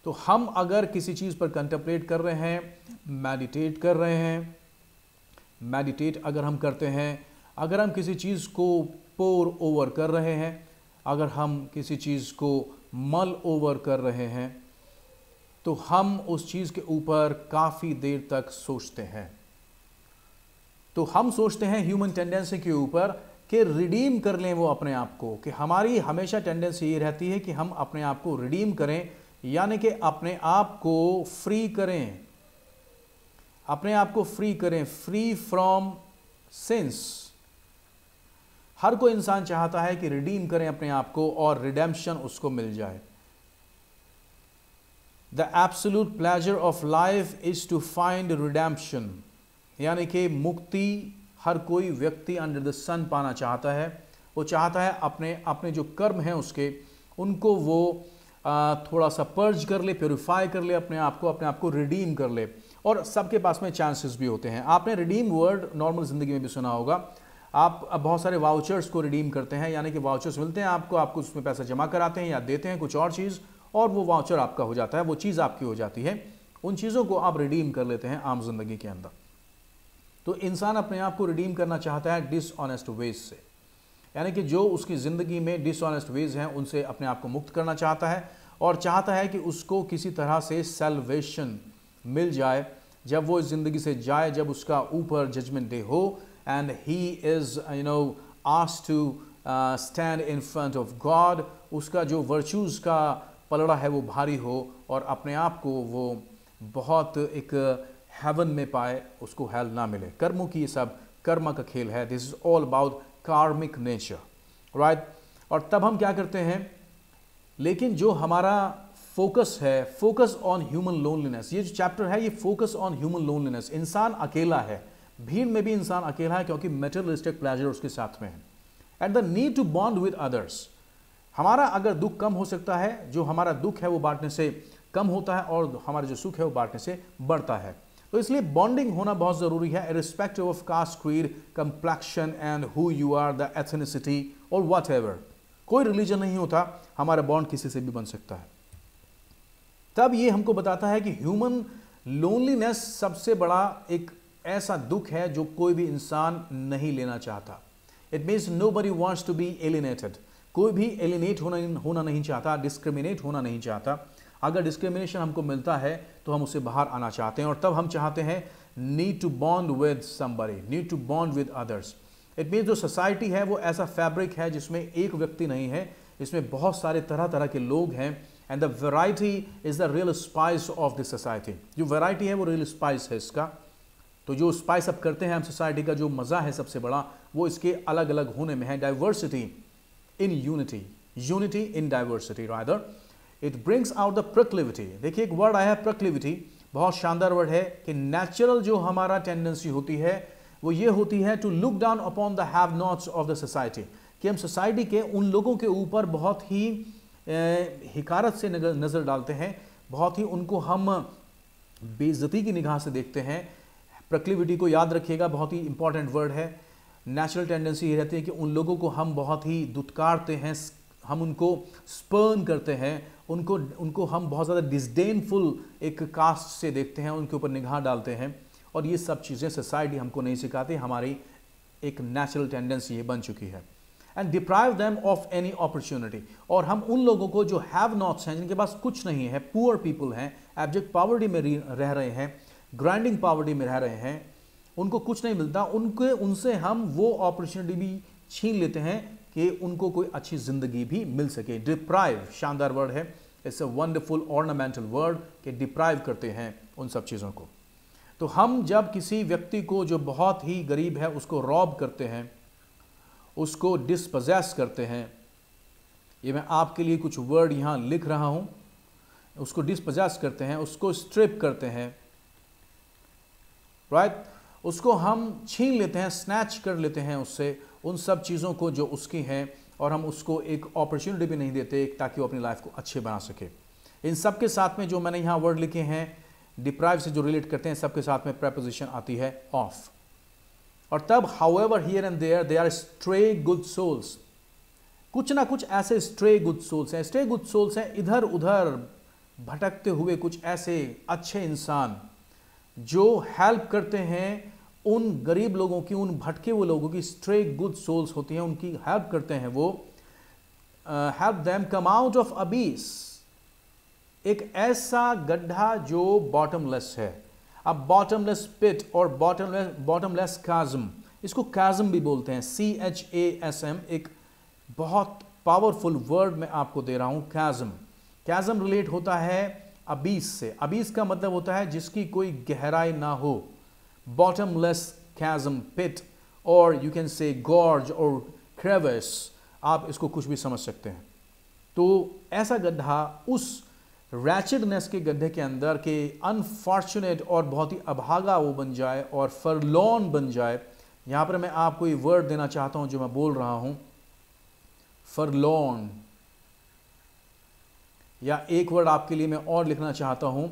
तो हम अगर किसी चीज़ पर कंटेम्पलेट कर रहे हैं, मेडिटेट कर रहे हैं, मेडिटेट अगर हम करते हैं, अगर हम किसी चीज़ को पोर ओवर कर रहे हैं, अगर हम किसी चीज़ को मल ओवर कर रहे हैं, तो हम उस चीज़ के ऊपर काफ़ी देर तक सोचते हैं। तो हम सोचते हैं ह्यूमन टेंडेंसी के ऊपर कि रिडीम कर लें वो अपने आप को, कि हमारी हमेशा टेंडेंसी ये रहती है कि हम अपने आप को रिडीम करें, यानी कि अपने आप को फ्री करें, अपने आप को फ्री करें, फ्री फ्रॉम सिंस। हर कोई इंसान चाहता है कि रिडीम करें अपने आप को और रिडेम्पशन उसको मिल जाए। The absolute pleasure of life is to find redemption, यानी कि मुक्ति हर कोई व्यक्ति अंडर द सन पाना चाहता है। वो चाहता है अपने जो कर्म हैं उसके, उनको वो थोड़ा सा पर्ज कर ले, प्योरीफाई कर ले अपने आप को रिडीम कर ले। और सबके पास में चांसेस भी होते हैं। आपने रिडीम वर्ड नॉर्मल ज़िंदगी में भी सुना होगा। आप बहुत सारे वाउचर्स को रिडीम करते हैं, यानी कि वाउचर्स मिलते हैं आपको उसमें पैसा जमा कराते हैं या देते हैं कुछ और चीज़, और वो वाउचर आपका हो जाता है, वो चीज़ आपकी हो जाती है। उन चीज़ों को आप रिडीम कर लेते हैं आम जिंदगी के अंदर। तो इंसान अपने आप को रिडीम करना चाहता है डिसऑनेस्ट वेज से, यानी कि जो उसकी ज़िंदगी में डिसऑनेस्ट वेज हैं उनसे अपने आप को मुक्त करना चाहता है, और चाहता है कि उसको किसी तरह से सैल्वेशन मिल जाए जब वो इस ज़िंदगी से जाए, जब उसका ऊपर जजमेंट डे हो and he is asked to stand in front of God. उसका जो वर्चूज़ का पलड़ा है वो भारी हो और अपने आप को वो बहुत एक हेवन में पाए, उसको हेल ना मिले। कर्मों की ये सब कर्म का खेल है। दिस इज ऑल अबाउट कार्मिक नेचर, राइट। और तब हम क्या करते हैं, लेकिन जो हमारा फोकस है, फोकस ऑन ह्यूमन लोनलीनेस, ये जो चैप्टर है ये फोकस ऑन ह्यूमन लोनलीनेस। इंसान अकेला है, भीड़ में भी इंसान अकेला है क्योंकि मेटेरियलिस्टिक प्लेजर उसके साथ में है। And the need to bond with others. हमारा अगर दुख कम हो सकता है, जो हमारा दुख है वो बांटने से, कम होता है और हमारा जो सुख है वो बांटने से बढ़ता है। तो इसलिए बॉन्डिंग होना बहुत ज़रूरी है, irrespective of caste, creed, complexion and who you are, the ethnicity और वट एवर। कोई रिलीजन नहीं होता, हमारा बॉन्ड किसी से भी बन सकता है। तब ये हमको बताता है कि ह्यूमन लोनलीनेस सबसे बड़ा एक ऐसा दुख है जो कोई भी इंसान नहीं लेना चाहता। It means nobody wants to be alienated. कोई भी एलिनेट होना नहीं चाहता, डिस्क्रिमिनेट होना नहीं चाहता। अगर डिस्क्रिमिनेशन हमको मिलता है तो हम उससे बाहर आना चाहते हैं, और तब हम चाहते हैं need to bond with somebody, need to bond with others. It means जो सोसाइटी है वो ऐसा फैब्रिक है जिसमें एक व्यक्ति नहीं है, इसमें बहुत सारे तरह तरह के लोग हैं, and the variety is the real spice of this society. जो वैरायटी है वो रियल स्पाइस है इसका। तो जो स्पाइस अप करते हैं हम सोसाइटी का, जो मज़ा है सबसे बड़ा, वो इसके अलग अलग होने में है। Diversity in unity, unity in diversity rather. It brings out the proclivity. देखिए एक वर्ड आया है प्रोक्लिविटी, बहुत शानदार वर्ड है कि नेचुरल जो हमारा टेंडेंसी होती है वो ये होती है to look down upon the have nots of the society, कि हम सोसाइटी के उन लोगों के ऊपर बहुत ही हिकारत से नज़र डालते हैं, बहुत ही उनको हम बेइज्जती की निगाह से देखते हैं। प्रोक्लिविटी को याद रखिएगा, बहुत ही इंपॉर्टेंट वर्ड है। नेचुरल टेंडेंसी ये रहती है कि उन लोगों को हम बहुत ही दुत्कारते हैं, हम उनको स्पर्न करते हैं, उनको हम बहुत ज़्यादा डिस्डेनफुल एक कास्ट से देखते हैं, उनके ऊपर निगाह डालते हैं। और ये सब चीज़ें सोसाइटी हमको नहीं सिखाती, हमारी एक नेचुरल टेंडेंसी ये बन चुकी है। And deprive them of any opportunity. और हम उन लोगों को जो हैव नॉट्स हैं, जिनके पास कुछ नहीं है, पुअर पीपल हैं, एब्जेक्ट पॉवर्टी में रह रहे हैं, ग्राइंडिंग पॉवर्टी में रह रहे हैं, उनको कुछ नहीं मिलता, उनसे हम वो अपॉर्चुनिटी भी छीन लेते हैं कि उनको कोई अच्छी ज़िंदगी भी मिल सके। डिप्राइव शानदार वर्ड है, it's a wonderful ornamental word, कि डिप्राइव करते हैं उन सब चीज़ों को। तो हम जब किसी व्यक्ति को जो बहुत ही गरीब है उसको रॉब करते हैं, उसको डिस्पोजेस करते हैं, ये मैं आपके लिए कुछ वर्ड यहाँ लिख रहा हूँ, उसको डिस्पोजेस करते हैं, उसको स्ट्रिप करते हैं, राइट, उसको हम छीन लेते हैं, स्नैच कर लेते हैं उससे उन सब चीज़ों को जो उसकी हैं, और हम उसको एक अपॉर्चुनिटी भी नहीं देते ताकि वो अपनी लाइफ को अच्छे बना सके। इन सब के साथ में जो मैंने यहाँ वर्ड लिखे हैं डिप्राइव से जो रिलेट करते हैं, सबके साथ में प्रेपोजिशन आती है ऑफ। और तब however here and there they are stray good souls. कुछ ना कुछ ऐसे स्ट्रे गुड सोल्स हैं, स्ट्रे गुड सोल्स हैं इधर उधर भटकते हुए कुछ ऐसे अच्छे इंसान जो हेल्प करते हैं उन गरीब लोगों की, उन भटके हुए लोगों की। स्ट्रे गुड सोल्स होती हैं, उनकी हेल्प करते हैं वो। Help them come out of abyss, एक ऐसा गड्ढा जो बॉटमलेस है। अब बॉटमलेस पिट और बॉटमलेस काज़म, इसको काज़म भी बोलते हैं, CHASM, एक बहुत पावरफुल वर्ड मैं आपको दे रहा हूं, काज़म। काज़म रिलेट होता है अबीस से। अबीस का मतलब होता है जिसकी कोई गहराई ना हो। बॉटमलेस काज़म, पिट, और यू कैन से गॉर्ज और क्रेविस, आप इसको कुछ भी समझ सकते हैं। तो ऐसा गड्ढा, उस रैचेडनेस के गड्ढे के अंदर के अनफॉर्चुनेट और बहुत ही अभागा वो बन जाए और फरलॉन बन जाए। यहाँ पर मैं आपको ये वर्ड देना चाहता हूँ जो मैं बोल रहा हूँ, फरलॉन। या एक वर्ड आपके लिए मैं और लिखना चाहता हूँ।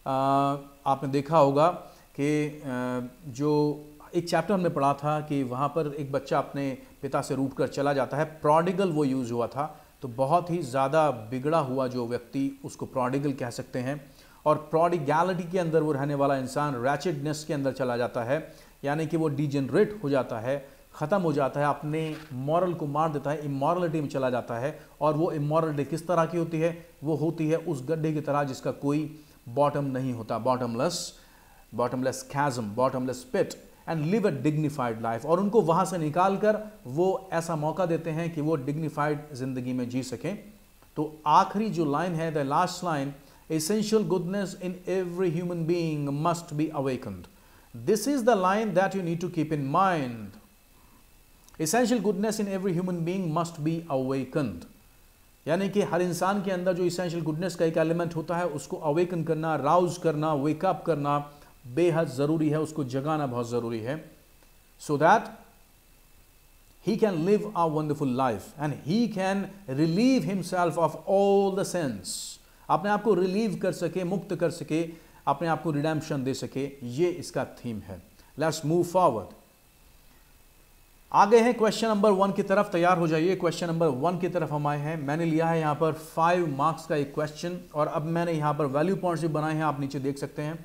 आपने देखा होगा कि जो एक चैप्टर हमने पढ़ा था कि वहाँ पर एक बच्चा अपने पिता से रूठ कर चला जाता है, प्रोडिगल वो यूज़ हुआ था। तो बहुत ही ज़्यादा बिगड़ा हुआ जो व्यक्ति, उसको प्रोडिगल कह सकते हैं। और प्रोडिगैलिटी के अंदर वो रहने वाला इंसान रैचेडनेस के अंदर चला जाता है, यानी कि वो डिजेनरेट हो जाता है, ख़त्म हो जाता है, अपने मॉरल को मार देता है, इमॉरलिटी में चला जाता है। और वो इमॉरलिटी किस तरह की होती है? वो होती है उस गड्ढे की तरह जिसका कोई बॉटम नहीं होता, bottomless chasm, bottomless pit, and live a dignified life. और उनको वहाँ से निकाल कर वो ऐसा मौका देते हैं कि वो डिग्निफाइड ज़िंदगी में जी सकें। तो आखिरी जो लाइन है, the last line, essential goodness in every human being must be awakened. This is the line that you need to keep in mind. Essential goodness in every human being must be awakened. यानी कि हर इंसान के अंदर जो essential goodness का एक element होता है उसको awaken करना, राउज करना, wake up करना बेहद ज़रूरी है, उसको जगाना बहुत ज़रूरी है, so that he can live a wonderful life and he can relieve himself of all the sins. अपने आप को रिलीव कर सके, मुक्त कर सके, अपने आप को रिडेम्पशन दे सके, ये इसका थीम है। Let's move forward. आगे हैं क्वेश्चन नंबर 1 की तरफ, तैयार हो जाइए। क्वेश्चन नंबर 1 की तरफ हम आए हैं। मैंने लिया है यहाँ पर 5 मार्क्स का एक क्वेश्चन, और अब मैंने यहाँ पर वैल्यू पॉइंट्स भी बनाए हैं, आप नीचे देख सकते हैं,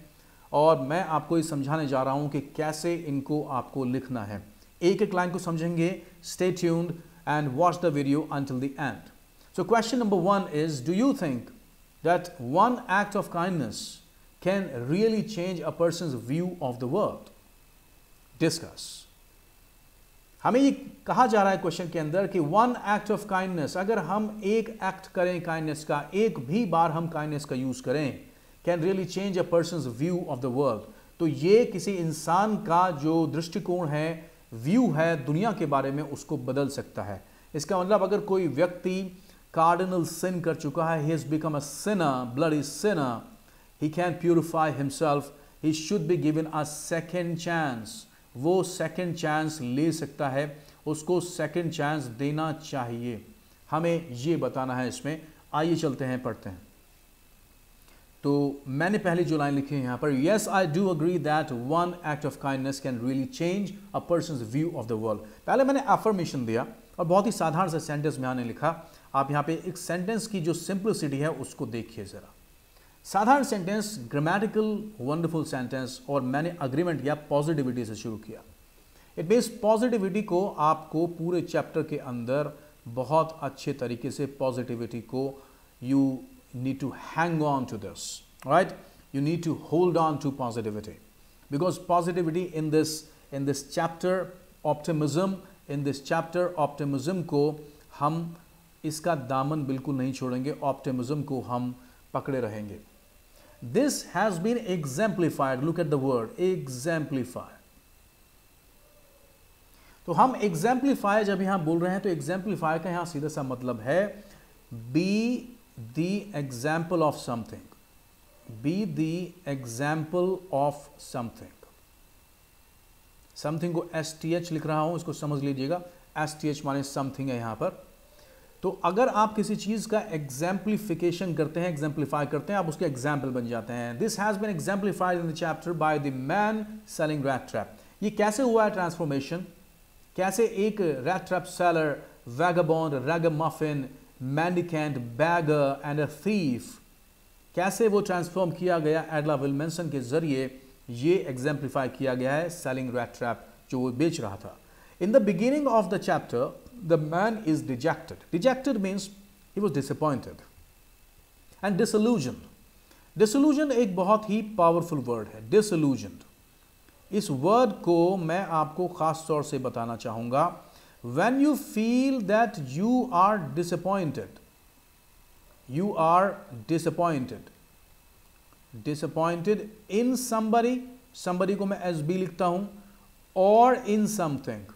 और मैं आपको ये समझाने जा रहा हूँ कि कैसे इनको आपको लिखना है। एक एक लाइन को समझेंगे। Stay tuned and watch the video until the end. So question number 1 is, do you think that one act of kindness can really change a persons view of the world? Discuss. हमें ये कहा जा रहा है question के अंदर कि one act of kindness, अगर हम एक एक्ट करें काइंडनेस का, एक भी बार हम काइंडनेस का यूज करें, can really change a persons view of the world. तो ये किसी इंसान का जो दृष्टिकोण है, व्यू है दुनिया के बारे में, उसको बदल सकता है। इसका मतलब अगर कोई व्यक्ति कार्डिनल सिन कर चुका है, he has become a Sinner, bloody Sinner, he can purify himself, he should be given a second chance. वो सेकंड चांस ले सकता है, उसको सेकंड चांस देना चाहिए। हमें ये बताना है इसमें। आइए चलते हैं, पढ़ते हैं। तो मैंने पहले जो लाइन लिखी है यहाँ पर, yes I do agree that one act of kindness can really change a persons view of the world. पहले मैंने अफर्मेशन दिया और बहुत ही साधारण सा सेंटेंस में आने लिखा। आप यहाँ पे एक सेंटेंस की जो सिंपलिसिटी है उसको देखिए जरा। साधारण सेंटेंस, ग्रामेटिकल वंडरफुल सेंटेंस, और मैंने अग्रीमेंट किया पॉजिटिविटी से शुरू किया। इट मीन्स पॉजिटिविटी को आपको पूरे चैप्टर के अंदर बहुत अच्छे तरीके से पॉजिटिविटी को you need to hang on to this, right? You need to hold on to positivity, because positivity in this chapter, optimism, in this chapter optimism को हम इसका दामन बिल्कुल नहीं छोड़ेंगे, ऑप्टिमिज्म को हम पकड़े रहेंगे। This has been exemplified. Look at the word exemplify. तो हम exemplify जब यहां बोल रहे हैं तो exemplify का यहां सीधा सा मतलब है be the example of something. Be the example of something. Something को STH लिख रहा हूं, इसको समझ लीजिएगा। STH माने something है यहां पर। तो अगर आप किसी चीज का एग्जाम्पलीफिकेशन करते हैं, एग्जाम्पलीफाई करते हैं, आप उसके एग्जाम्पल बन जाते हैं। This has been exemplified in the chapter by the man selling rat trap. ये कैसे हुआ है ट्रांसफॉर्मेशन? कैसे एक rat trap seller, vagabond, ragamuffin, mendicant, beggar and a thief, कैसे वो ट्रांसफॉर्म किया गया एडला विल्मनसन के जरिए, ये एग्जाम्पलीफाई किया गया है सेलिंग रैट ट्रैप जो वो बेच रहा था। In the beginning of the chapter, the man is dejected. Dejected means he was disappointed and disillusioned. Disillusioned एक बहुत ही powerful word है, disillusioned. इस word को मैं आपको खास तौर से बताना चाहूँगा। When you feel that you are disappointed, you are disappointed. Disappointed in somebody, somebody को मैं as be लिखता हूँ, or in something.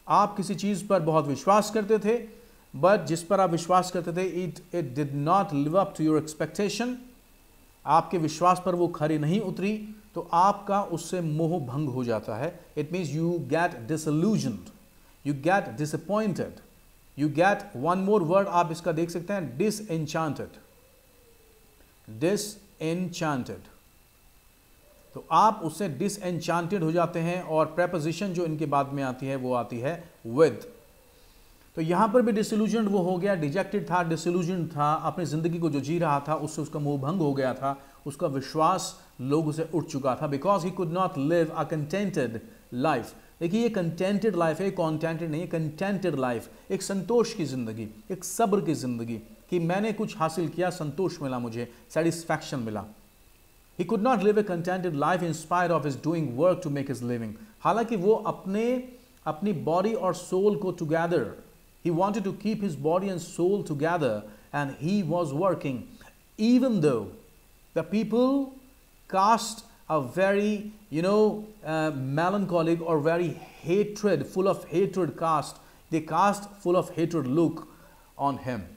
आप किसी चीज पर बहुत विश्वास करते थे, बट जिस पर आप विश्वास करते थे it did not live up to your expectation, आपके विश्वास पर वो खरी नहीं उतरी, तो आपका उससे मोह भंग हो जाता है। It means you get disillusioned, you get disappointed, you get one more word आप इसका देख सकते हैं, डिसएन्चांटेड। डिसएन्चांटेड, तो आप उससे डिसएन्चांटेड हो जाते हैं। और प्रेपोजिशन जो इनके बाद में आती है वो आती है विद। तो यहां पर भी डिसइल्यूजन्ड वो हो गया, डिजेक्टेड था, डिसइल्यूजन्ड था, अपनी जिंदगी को जो जी रहा था उससे उसका मोह भंग हो गया था, उसका विश्वास लोगों से उठ चुका था, because he could not live a contented life. देखिए ये कंटेंटेड लाइफ है, कॉन्टेंटेड नहीं है, कंटेंटेड लाइफ, एक संतोष की जिंदगी, एक सब्र की जिंदगी, कि मैंने कुछ हासिल किया, संतोष मिला, मुझे सेटिस्फैक्शन मिला। He could not live a contented life in spite of his doing work to make his living. हालांकि वो अपनी बॉडी और सोल को together, he wanted to keep his body and soul together, and he was working, even though the people cast a very, melancholic or very hatred, full of hatred cast, they cast full of hatred look on him.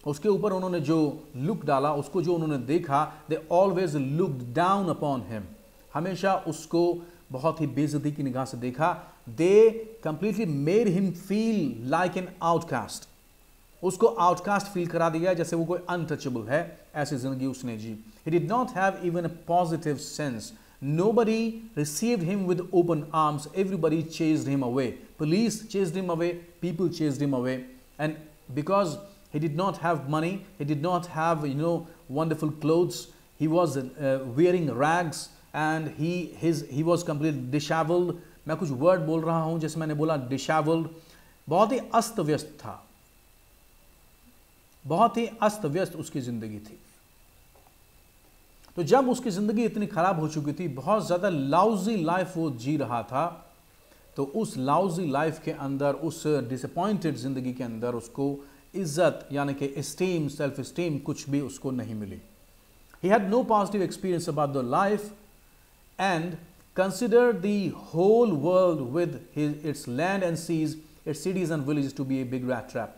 उसके ऊपर उन्होंने जो look डाला, उसको जो उन्होंने देखा, they always looked down upon him, हमेशा उसको बहुत ही बेइज्जती की निगाह से देखा। दे completely made him feel like an outcast, उसको आउटकास्ट फील करा दिया जैसे वो कोई अनटचेबल है, ऐसी जिंदगी उसने जी। He did not have even a positive sense. Nobody received him with open arms. Everybody chased him away. Police chased him away. People chased him away. And because he did not have money, he did not have wonderful clothes. He was wearing rags and he was completely disheveled. मैं कुछ word बोल रहा हूँ जैसे मैंने बोला disheveled. बहुत ही अस्त व्यस्त था, बहुत ही अस्त व्यस्त उसकी जिंदगी थी। तो जब उसकी ज़िंदगी इतनी ख़राब हो चुकी थी, बहुत ज़्यादा लाउजी लाइफ वो जी रहा था, तो उस लाउजी लाइफ के अंदर, उस डिसअपॉइंटेड ज़िंदगी के अंदर उसको इज़्ज़त यानी कि इस्टीम, सेल्फ इस्टीम कुछ भी उसको नहीं मिली। He had no positive experience about the life and considered the whole world with its land and seas, its cities and villages to be a big rat trap.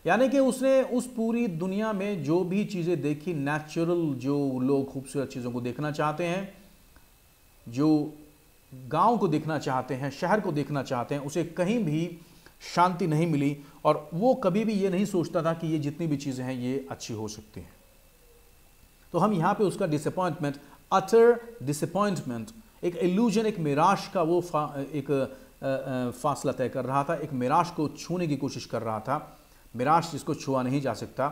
यानी कि उसने उस पूरी दुनिया में जो भी चीज़ें देखी, नेचुरल, जो लोग खूबसूरत चीज़ों को देखना चाहते हैं, जो गांव को देखना चाहते हैं, शहर को देखना चाहते हैं, उसे कहीं भी शांति नहीं मिली और वो कभी भी ये नहीं सोचता था कि ये जितनी भी चीज़ें हैं ये अच्छी हो सकती हैं। तो हम यहाँ पे उसका डिसअपॉइंटमेंट, अटर डिसअपॉइंटमेंट, एक इल्यूजन, एक मिराश का वो फासला तय कर रहा था, एक मिराश को छूने की कोशिश कर रहा था, मिराश जिसको छुआ नहीं जा सकता,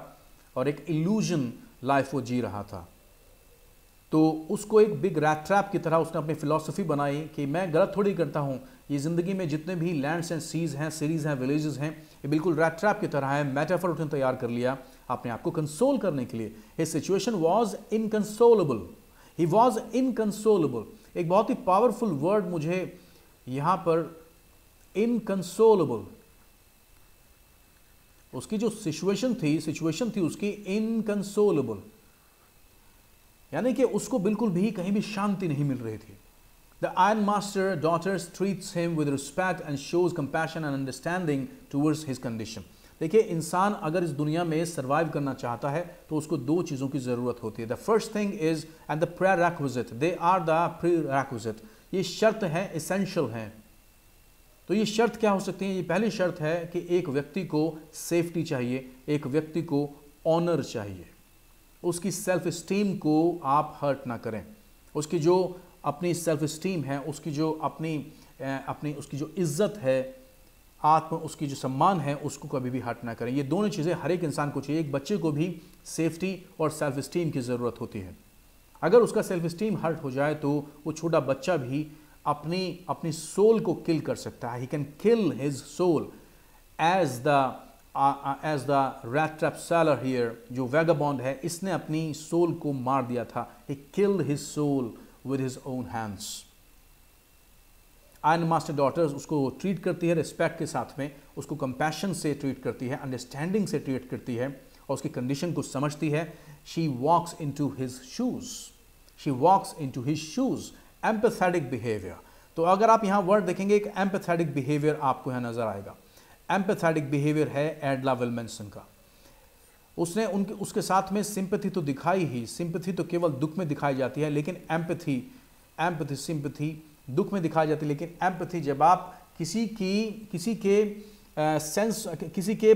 और एक इल्यूजन लाइफ वो जी रहा था। तो उसको एक बिग रैट ट्रैप की तरह उसने अपनी फिलॉसफी बनाई कि मैं गलत थोड़ी करता हूँ, ये ज़िंदगी में जितने भी लैंड्स एंड सीज हैं, सीरीज़ हैं, विलेजेस हैं, ये बिल्कुल रैट ट्रैप की तरह है। मेटाफर उसने तैयार कर लिया अपने आप को कंसोल करने के लिए। His situation was inconsolable, he was inconsolable. एक बहुत ही पावरफुल वर्ड मुझे यहाँ पर, इनकंसोलेबल। उसकी जो सिचुएशन थी उसकी इनकंसोलेबल, यानी कि उसको बिल्कुल भी कहीं भी शांति नहीं मिल रही थी। The iron master daughters treats him with respect and shows compassion and understanding towards his condition. देखिए, इंसान अगर इस दुनिया में सर्वाइव करना चाहता है तो उसको दो चीज़ों की ज़रूरत होती है। The first thing is and the prerequisite, they are the prerequisite, ये शर्त है, एसेंशियल है। तो ये शर्त क्या हो सकती है? ये पहली शर्त है कि एक व्यक्ति को सेफ्टी चाहिए, एक व्यक्ति को ऑनर चाहिए, उसकी सेल्फ इस्टीम को आप हर्ट ना करें, उसकी जो अपनी सेल्फ इस्टीम है, उसकी जो उसकी जो इज्जत है, उसकी जो सम्मान है, उसको कभी भी हर्ट ना करें। ये दोनों चीज़ें हर एक इंसान को चाहिए। एक बच्चे को भी सेफ्टी और सेल्फ इस्टीम की ज़रूरत होती है। अगर उसका सेल्फ इस्टीम हर्ट हो जाए तो वो छोटा बच्चा भी अपनी सोल को किल कर सकता है। He can kill his soul as the rat trap seller here, जो वैगाबॉन्ड है, इसने अपनी सोल को मार दिया था। He killed his soul with his own hands. Iron master daughters उसको ट्रीट करती है रिस्पेक्ट के साथ में, उसको कंपैशन से ट्रीट करती है, अंडरस्टैंडिंग से ट्रीट करती है और उसकी कंडीशन को समझती है। She walks into his shoes, she walks into his shoes. Empathetic behaviour, तो अगर आप यहाँ वर्ड देखेंगे, एक एम्पैथेटिक बिहेवियर आपको यहाँ नजर आएगा। एम्पैथेटिक बिहेवियर है एडला विल्मनसन का। उसने उसके साथ में सिंपैथी तो दिखाई ही, सिंपैथी तो केवल दुख में दिखाई जाती है, लेकिन एम्पैथी सिंपैथी दुख में दिखाई जाती है, लेकिन एम्पैथी जब आप किसी के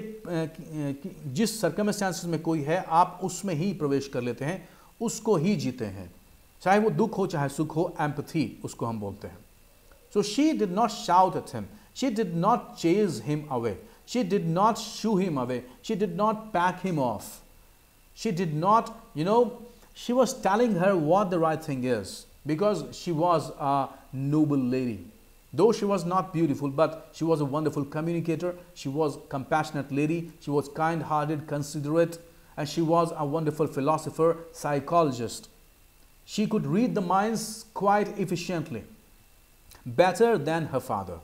जिस सर्कमस्टेंसेस में कोई है, आप उसमें ही प्रवेश कर लेते हैं, उसको ही जीते हैं, चाहे वो दुख हो चाहे सुख हो। एम्पैथी उसको हम बोलते हैं। So she did not shout at him. She did not chase him away. She did not shoo him away. She did not pack him off. She did not, she was telling her what the right thing is, because she was a noble lady. Though she was not beautiful, but she was a wonderful communicator. She was a compassionate lady. She was kind-hearted, considerate, and she was a wonderful philosopher, psychologist. She could read the minds quite efficiently. Better than her father.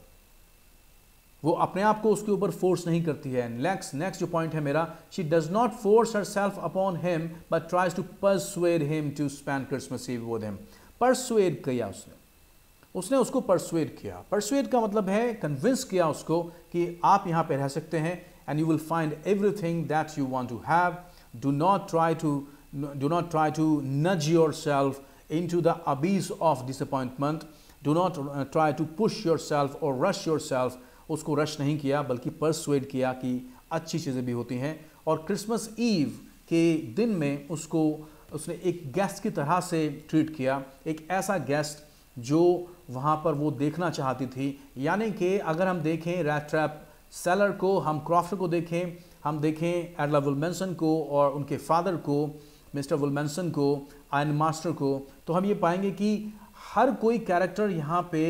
वो अपने आप को उसके ऊपर force नहीं करती है। Next जो पॉइंट है मेरा, she does not force herself upon him but tries to persuade him to spend Christmas Eve with him. Persuade किया उसने उसको persuade किया। Persuade का मतलब है convince किया उसको कि आप यहाँ पे रह सकते हैं and you will find everything that you want to have. Do not try to nudge yourself into the abyss of disappointment. Do not try to push yourself or rush yourself. उसको रश नहीं किया, बल्कि persuade किया कि अच्छी चीज़ें भी होती हैं। और क्रिसमस ईव के दिन में उसने एक गेस्ट की तरह से ट्रीट किया, एक ऐसा गेस्ट जो वहाँ पर वो देखना चाहती थी। यानी कि अगर हम देखें रैट ट्रैप सेलर को, हम क्रॉफ्टर को देखें, हम देखें एडला वुलमेंसन को और उनके फादर को, मिस्टर वुलमेंसन को, आयन मास्टर को, तो हम ये पाएंगे कि हर कोई कैरेक्टर यहाँ पे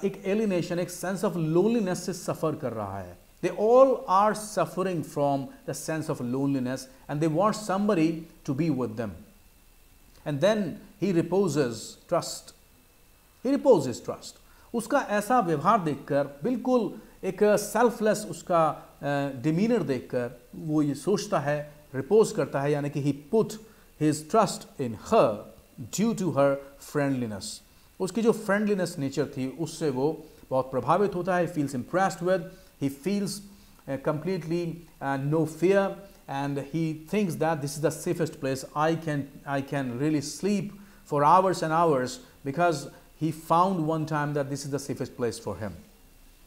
एक एलिनेशन, एक सेंस ऑफ लोनलीनेस से सफ़र कर रहा है। They all are suffering from the sense of loneliness and they want somebody to be with them. And then he reposes trust. He reposes trust. उसका ऐसा व्यवहार देखकर, बिल्कुल एक सेल्फलेस उसका डिमीनर देखकर वो ये सोचता है, रिपोज करता है, यानी कि he put his trust in her due to her friendliness. उसकी जो फ्रेंडलीनेस नेचर थी उससे वो बहुत प्रभावित होता है. He feels impressed with. He feels completely no fear, and he thinks that this is the safest place. I can really sleep for hours and hours because he found one time that this is the safest place for him.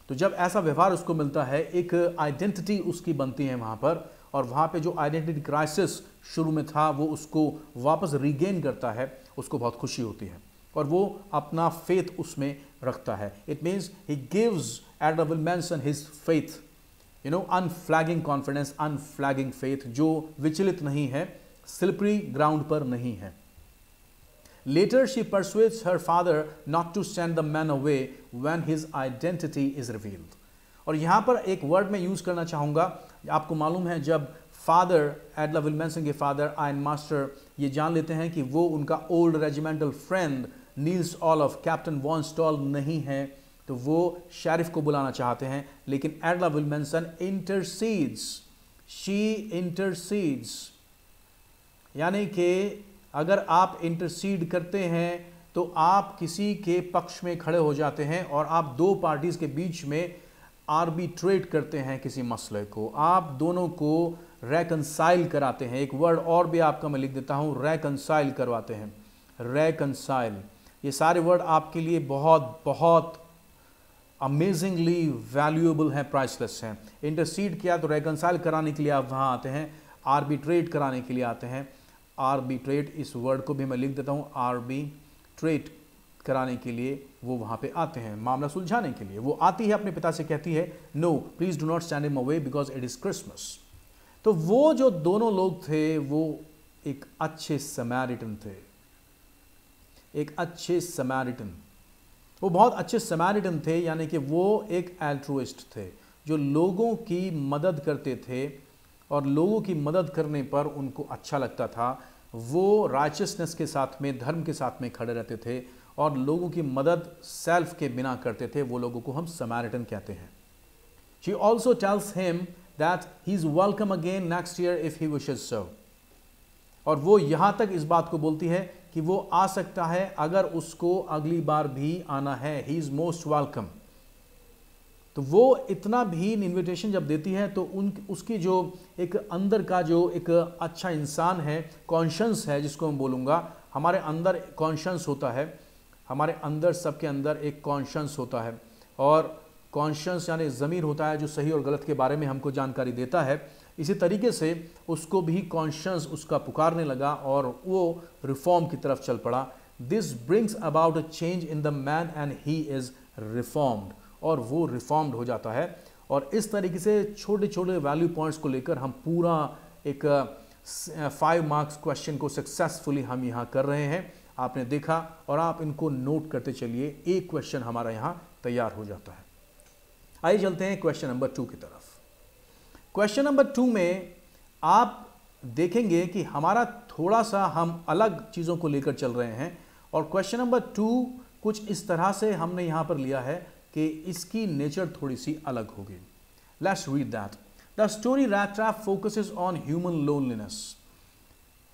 तो जब ऐसा व्यवहार उसको मिलता है, एक identity उसकी बनती है वहाँ पर, और वहाँ पे जो आइडेंटिटी क्राइसिस शुरू में था वो उसको वापस रिगेन करता है, उसको बहुत खुशी होती है और वो अपना फेथ उसमें रखता है. It means he gives Edla Willmansson his faith, you know, unflagging confidence, unflagging faith जो विचलित नहीं है, स्लिपरी ग्राउंड पर नहीं है. Later she persuades her father not to send the man away when his identity is revealed. और यहाँ पर एक वर्ड मैं यूज़ करना चाहूँगा. आपको मालूम है जब फादर, एडला विलमेंसन के फादर आयन मास्टर ये जान लेते हैं कि वो उनका old regimental friend Nils Olof, captain von Stahle नहीं है, तो वो शेरिफ को बुलाना चाहते हैं. लेकिन एडला विलमेंसन इंटरसीड्स, शी इंटरसीड्स, यानी कि अगर आप इंटरसीड करते हैं तो आप किसी के पक्ष में खड़े हो जाते हैं और आप दो पार्टीज के बीच में आर्बिट्रेट करते हैं किसी मसले को, आप दोनों को रेकनसाइल कराते हैं. एक वर्ड और भी आपका मैं लिख देता हूं, रेकनसाइल करवाते हैं. रेकनसाइल, ये सारे वर्ड आपके लिए बहुत बहुत अमेजिंगली वैल्यूएबल हैं, प्राइसलेस हैं. इंटरसीड किया तो रेकनसाइल कराने के लिए आप वहाँ आते हैं, आर्बिट्रेट कराने के लिए आते हैं. आर्बिट्रेट, इस वर्ड को भी मैं लिख देता हूँ, आर्बिट्रेट कराने के लिए वो वहाँ पे आते हैं, मामला सुलझाने के लिए. वो आती है, अपने पिता से कहती है, no please do not stand him away because it is Christmas. तो वो जो दोनों लोग थे वो एक अच्छे समैरिटन थे, एक अच्छे समैरिटन, वो बहुत अच्छे समैरिटन थे. यानी कि वो एक एल्ट्रुइस्ट थे जो लोगों की मदद करते थे और लोगों की मदद करने पर उनको अच्छा लगता था. वो राइचसनेस के साथ में, धर्म के साथ में खड़े रहते थे और लोगों की मदद सेल्फ के बिना करते थे. वो लोगों को हम समैरिटन कहते हैं. She also tells him that he is welcome again next year if he wishes so. और वो यहाँ तक इस बात को बोलती है कि वो आ सकता है अगर उसको अगली बार भी आना है. He is most welcome. तो वो इतना भी इन्विटेशन जब देती है तो उसकी जो एक अंदर का जो एक अच्छा इंसान है, कॉन्शियस है जिसको मैं बोलूँगा, हमारे अंदर कॉन्शियस होता है, हमारे अंदर सबके अंदर एक कॉन्शियस होता है. और कॉन्शियस यानी ज़मीर होता है जो सही और गलत के बारे में हमको जानकारी देता है. इसी तरीके से उसको भी कॉन्शियस उसका पुकारने लगा और वो रिफॉर्म की तरफ चल पड़ा. This brings about a change in the man and he is reformed. और वो रिफॉर्म्ड हो जाता है. और इस तरीके से छोटे छोटे वैल्यू पॉइंट्स को लेकर हम पूरा एक 5 मार्क्स क्वेश्चन को सक्सेसफुली हम यहाँ कर रहे हैं. आपने देखा और आप इनको नोट करते चलिए, एक क्वेश्चन हमारा यहाँ तैयार हो जाता है. आइए चलते हैं क्वेश्चन नंबर 2 की तरफ. क्वेश्चन नंबर 2 में आप देखेंगे कि हमारा थोड़ा सा हम अलग चीज़ों को लेकर चल रहे हैं. और क्वेश्चन नंबर 2 कुछ इस तरह से हमने यहाँ पर लिया है कि इसकी नेचर थोड़ी सी अलग होगी. Let's read that. The story rat trap focuses on human loneliness.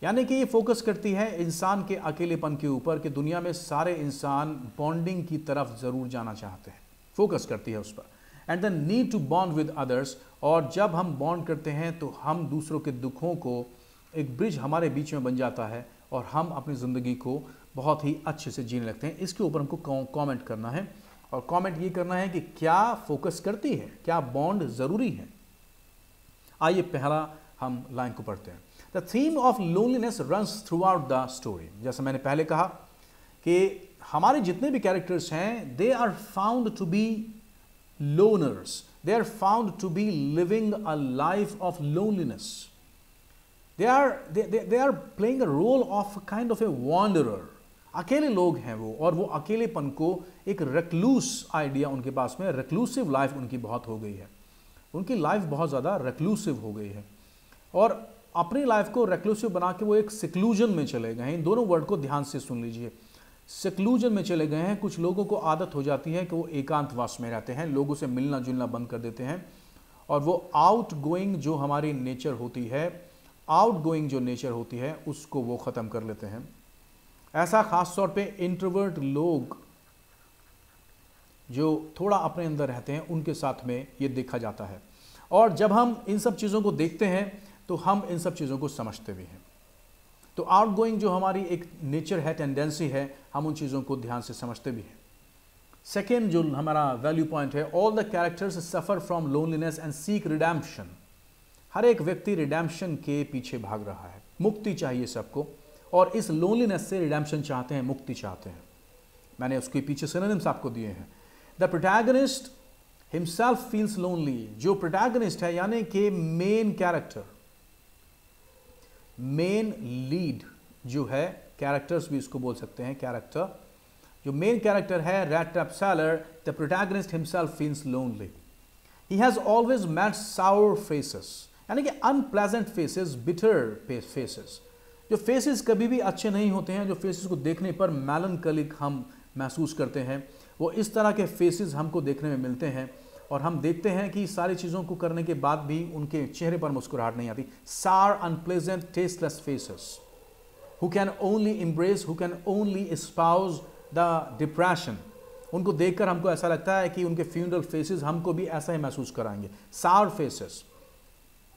यानी कि ये फोकस करती है इंसान के अकेलेपन के ऊपर कि दुनिया में सारे इंसान बॉन्डिंग की तरफ ज़रूर जाना चाहते हैं. फोकस करती है उस पर. And the need to bond with others. और जब हम बॉन्ड करते हैं तो हम दूसरों के दुखों को, एक ब्रिज हमारे बीच में बन जाता है और हम अपनी ज़िंदगी को बहुत ही अच्छे से जीने लगते हैं. इसके ऊपर हमको कॉमेंट करना है और कमेंट ये करना है कि क्या फोकस करती है, क्या बॉन्ड ज़रूरी है. आइए पहला हम लाइन को पढ़ते हैं। The theme of loneliness runs through out the story. जैसे मैंने पहले कहा कि हमारे जितने भी कैरेक्टर्स हैं, they are found to be loners, they are found to be living a life of loneliness. They are playing a role of kind of a wanderer. अकेले लोग हैं वो, और वो अकेलेपन को एक recluse आइडिया उनके पास में, reclusive लाइफ उनकी बहुत हो गई है। उनकी लाइफ बहुत ज़्यादा reclusive हो गई है और अपनी लाइफ को reclusive बना के वो एक seclusion में चले गए हैं। इन दोनों वर्ड को ध्यान से सुन लीजिए। seclusion में चले गए हैं। कुछ लोगों को आदत हो जाती है कि वो एकांतवास में रहते हैं, लोगों से मिलना जुलना बंद कर देते हैं और वो आउटगोइंग जो हमारी नेचर होती है, आउटगोइंग जो नेचर होती है, उसको वो ख़त्म कर लेते हैं। ऐसा ख़ास तौर पे इंट्रोवर्ट लोग जो थोड़ा अपने अंदर रहते हैं, उनके साथ में ये देखा जाता है। और जब हम इन सब चीज़ों को देखते हैं तो हम इन सब चीज़ों को समझते भी हैं। तो आउटगोइंग जो हमारी एक नेचर है, टेंडेंसी है, हम उन चीज़ों को ध्यान से समझते भी हैं। सेकेंड जो हमारा वैल्यू पॉइंट है, all the characters suffer from loneliness and seek redemption. हर एक व्यक्ति रिडेम्पशन के पीछे भाग रहा है, मुक्ति चाहिए सबको, और इस लोनलीनेस से रिडेम्पशन चाहते हैं, मुक्ति चाहते हैं। मैंने उसके पीछे सिनोनिम्स आपको दिए हैं। The protagonist himself feels lonely. जो प्रोटैगनिस्ट है यानी कि मेन कैरेक्टर, मेन लीड जो है, कैरेक्टर्स भी इसको बोल सकते हैं, कैरेक्टर जो मेन कैरेक्टर है, rat trap seller, the protagonist himself feels lonely. He has always met sour faces, यानी कि अनप्लेजेंट फेसेस, बिटर फेसेस। जो फेसेस कभी भी अच्छे नहीं होते हैं, जो फेसेस को देखने पर मेलनकलिक हम महसूस करते हैं, वो इस तरह के फेसेस हमको देखने में मिलते हैं और हम देखते हैं कि सारी चीज़ों को करने के बाद भी उनके चेहरे पर मुस्कुराहट नहीं आती। Sour unpleasant tasteless faces who can only embrace, who can only espouse the depression. उनको देखकर हमको ऐसा लगता है कि उनके फ्यूनरल फेसेस हमको भी ऐसा ही महसूस कराएंगे। सार faces,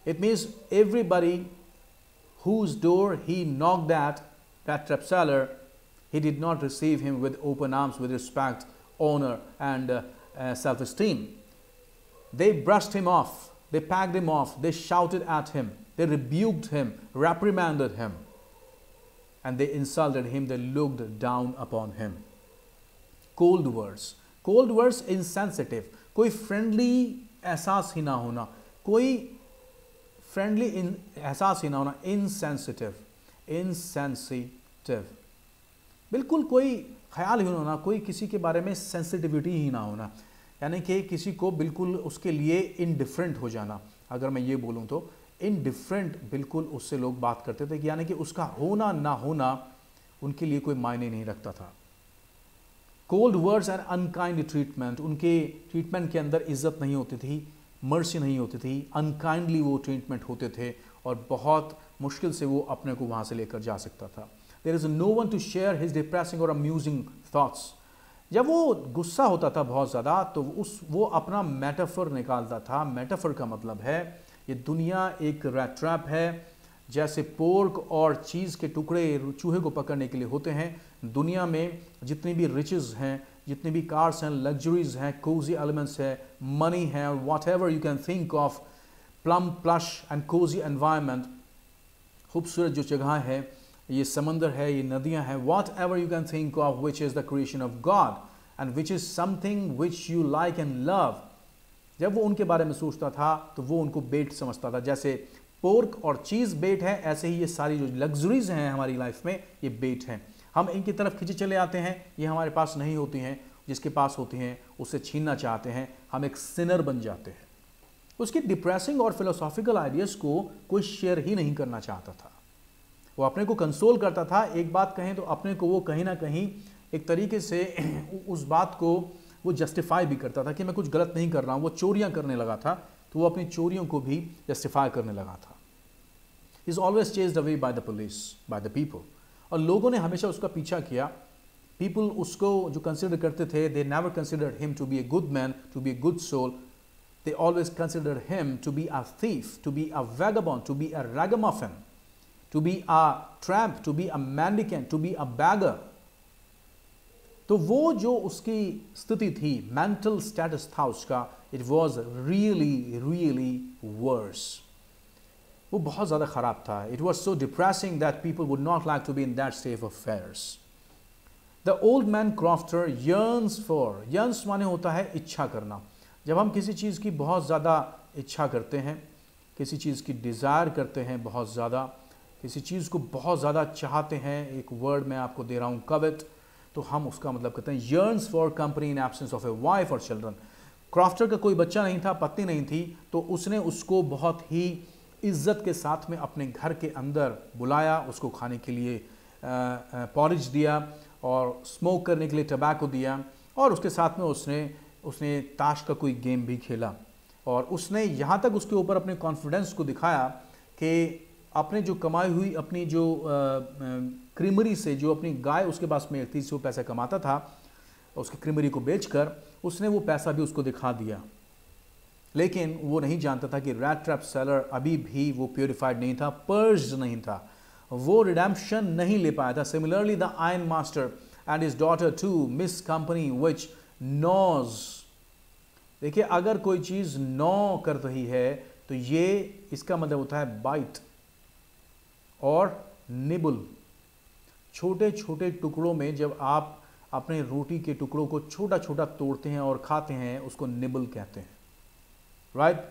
it means everybody whose door he knocked at, that trap seller, he did not receive him with open arms, with respect, honor, and self-esteem. They brushed him off, they packed him off, they shouted at him, they rebuked him, reprimanded him, and they insulted him, they looked down upon him. Cold words insensitive, कोई friendly एहसास ही ना होना, कोई friendly एहसास ही ना होना, insensitive, बिल्कुल कोई ख्याल ही ना होना, कोई किसी के बारे में सेंसिटिविटी ही ना होना, यानी कि किसी को बिल्कुल उसके लिए इनडिफरेंट हो जाना। अगर मैं ये बोलूँ तो इनडिफरेंट बिल्कुल उससे लोग बात करते थे, यानी कि उसका होना ना होना उनके लिए कोई मायने नहीं रखता था। Cold words and unkind treatment, उनके ट्रीटमेंट के अंदर इज्जत नहीं होती थी, मर्सी नहीं होती थी, अनकाइंडली वो ट्रीटमेंट होते थे और बहुत मुश्किल से वो अपने को वहाँ से लेकर जा सकता था। There is no one to share his depressing और अम्यूजिंग थॉट्स। जब वो गुस्सा होता था बहुत ज़्यादा तो वो अपना मेटाफर निकालता था। मेटाफर का मतलब है ये दुनिया एक रैट ट्रैप है, जैसे पोर्क और चीज़ के टुकड़े चूहे को पकड़ने के लिए होते हैं। दुनिया में जितनी भी रिचेस हैं, जितनी भी कार्स हैं, लग्जरीज हैं, कोजी एलिमेंट्स है, मनी है, whatever you can think of, plum plush and cosy environment, खूबसूरत जो जगह है, ये समंदर है, ये नदियां हैं, what ever you can think of which is the creation of God and which is something which you like and love. जब वो उनके बारे में सोचता था तो वो उनको बेट समझता था। जैसे पोर्क और चीज़ बेट है, ऐसे ही ये सारी जो लग्जरीज हैं हमारी लाइफ में, ये बेट हैं। हम इनकी तरफ खींचे चले आते हैं, ये हमारे पास नहीं होती हैं, जिसके पास होती हैं उससे छीनना चाहते हैं, हम एक सिनर बन जाते हैं। उसकी डिप्रेसिंग और फिलोसॉफिकल आइडियाज़ को कोई शेयर ही नहीं करना चाहता था। वो अपने को कंसोल करता था। एक बात कहें तो अपने को वो कहीं ना कहीं एक तरीके से उस बात को वो जस्टिफाई भी करता था कि मैं कुछ गलत नहीं कर रहा हूँ। वो चोरियाँ करने लगा था तो वो अपनी चोरियों को भी जस्टिफाई करने लगा था। Is always chased away by the police, by the people, और लोगों ने हमेशा उसका पीछा किया। पीपल उसको जो कंसिडर करते थे, they never considered him to be a good man, to be a good soul. They always considered him to be a thief, to be a vagabond, to be a ragamuffin, to be a tramp, to be a mendicant, to be a beggar. तो वो जो उसकी स्थिति थी, mental status था उसका, it was really, really worse. वो बहुत ज़्यादा ख़राब था. It was so depressing that people would not like to be in that state of affairs. The old man crofter yearns for, yearns माने होता है इच्छा करना. जब हम किसी चीज़ की बहुत ज़्यादा इच्छा करते हैं, किसी चीज़ की डिज़ायर करते हैं बहुत ज़्यादा, किसी चीज़ को बहुत ज़्यादा चाहते हैं, एक वर्ड मैं आपको दे रहा हूँ covet, तो हम उसका मतलब कहते हैं yearns for company in absence of a wife or children. Crofter का कोई बच्चा नहीं था, पत्नी नहीं थी, तो उसने उसको बहुत ही इज्जत के साथ में अपने घर के अंदर बुलाया, उसको खाने के लिए पॉरिज दिया और स्मोक करने के लिए टबैको दिया, और उसके साथ में उसने ताश का कोई गेम भी खेला. और उसने यहाँ तक उसके ऊपर अपने कॉन्फिडेंस को दिखाया कि अपने जो कमाई हुई अपनी जो क्रीमरी से, जो अपनी गाय उसके पास में थी, जो पैसा कमाता था, उसकी क्रीमरी को बेचकर उसने वो पैसा भी उसको दिखा दिया. लेकिन वो नहीं जानता था कि रैट ट्रैप सेलर अभी भी वो प्योरीफाइड नहीं था, पर्ज्ड नहीं था, वो रिडेम्पशन नहीं ले पाया था. Similarly the iron master and his daughter to miss company which knows. देखिए, अगर कोई चीज़ नॉ कर रही है तो ये इसका मतलब होता है बाइट और निबल. छोटे छोटे टुकड़ों में जब आप अपने रोटी के टुकड़ों को छोटा छोटा तोड़ते हैं और खाते हैं, उसको निबल कहते हैं. राइट?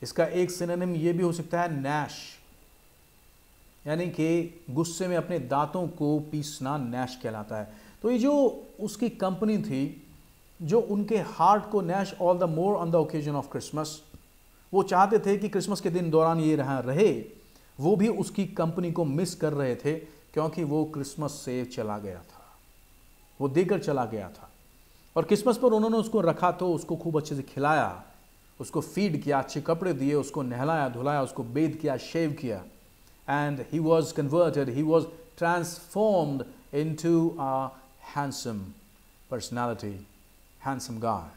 इसका एक सिनोनिम ये भी हो सकता है नैश, यानी कि गुस्से में अपने दांतों को पीसना नैश कहलाता है. तो ये जो उसकी कंपनी थी, जो उनके हार्ट को Nash all the more on the occasion of Christmas, वो चाहते थे कि क्रिसमस के दिन दौरान ये रहे, वो भी उसकी कंपनी को मिस कर रहे थे, क्योंकि वो क्रिसमस से चला गया था, वो देकर चला गया था. और क्रिसमस पर उन्होंने उसको रखा तो उसको खूब अच्छे से खिलाया, उसको फीड किया, अच्छे कपड़े दिए, उसको नहलाया धुलाया, उसको बेद किया, शेव किया. And he was converted, he was transformed into a handsome personality, handsome guy.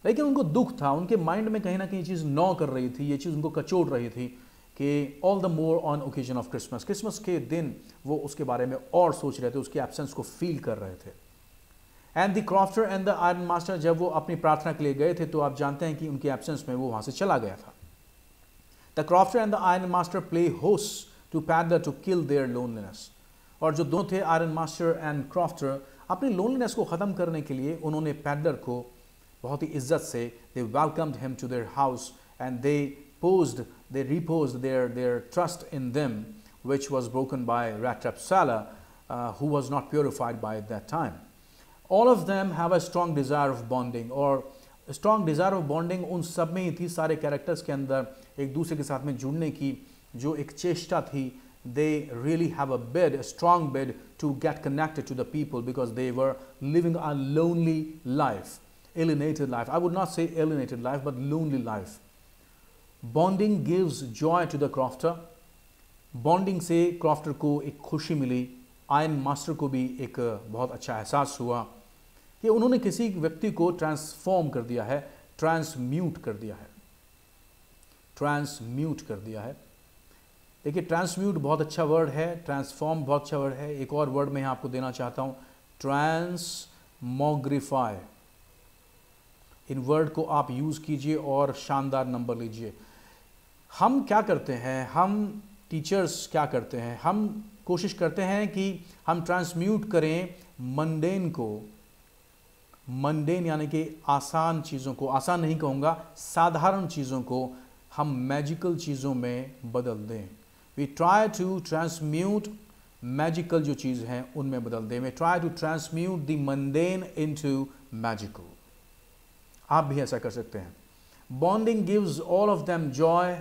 लेकिन उनको दुख था, उनके माइंड में कहीं ना कहीं चीज़ नॉ कर रही थी, ये चीज़ उनको कचोट रही थी कि all the more on occasion of Christmas, Christmas के दिन वो उसके बारे में और सोच रहे थे, उसकी एब्सेंस को फील कर रहे थे. And the crofter and the iron master, जब वो अपनी प्रार्थना के लिए गए थे तो आप जानते हैं कि उनकी एब्सेंस में वो वहाँ से चला गया था. The crofter and the iron master play host to peddler to kill their loneliness. और जो दोनों थे, आयरन मास्टर एंड क्रॉफ्टर, अपनी लोनलीनेस को ख़त्म करने के लिए उन्होंने पैडलर को बहुत ही इज्जत से, they welcomed him to their house and they reposed their trust in them, which was broken by Rat Trap Seller, who was not purified by that time. All of them have a strong desire of bonding, और strong desire of bonding उन सब में ही थी, सारे characters के अंदर एक दूसरे के साथ में जुड़ने की जो एक चेष्टा थी. They really have a strong bid to get connected to the people, because they were living a lonely life, alienated life. I would not say alienated life, but lonely life. Bonding gives joy to the crofter. Bonding से crofter को एक खुशी मिली, iron master को भी एक बहुत अच्छा एहसास हुआ कि उन्होंने किसी व्यक्ति को ट्रांसफॉर्म कर दिया है, ट्रांसम्यूट कर दिया है, ट्रांसम्यूट कर दिया है. देखिए, ट्रांसम्यूट बहुत अच्छा वर्ड है, ट्रांसफॉर्म बहुत अच्छा वर्ड है. एक और वर्ड मैं आपको देना चाहता हूँ, ट्रांसमोग्रीफाई. इन वर्ड को आप यूज़ कीजिए और शानदार नंबर लीजिए. हम क्या करते हैं, हम टीचर्स क्या करते हैं, हम कोशिश करते हैं कि हम ट्रांसम्यूट करें मंडेन को, मंडेन यानी कि आसान चीज़ों को, आसान नहीं कहूँगा, साधारण चीज़ों को हम मैजिकल चीज़ों में बदल दें. We try to transmute magical जो चीज़ हैं उनमें बदल दें. We try to transmute the mundane into magical. आप भी ऐसा कर सकते हैं. Bonding gives all of them joy,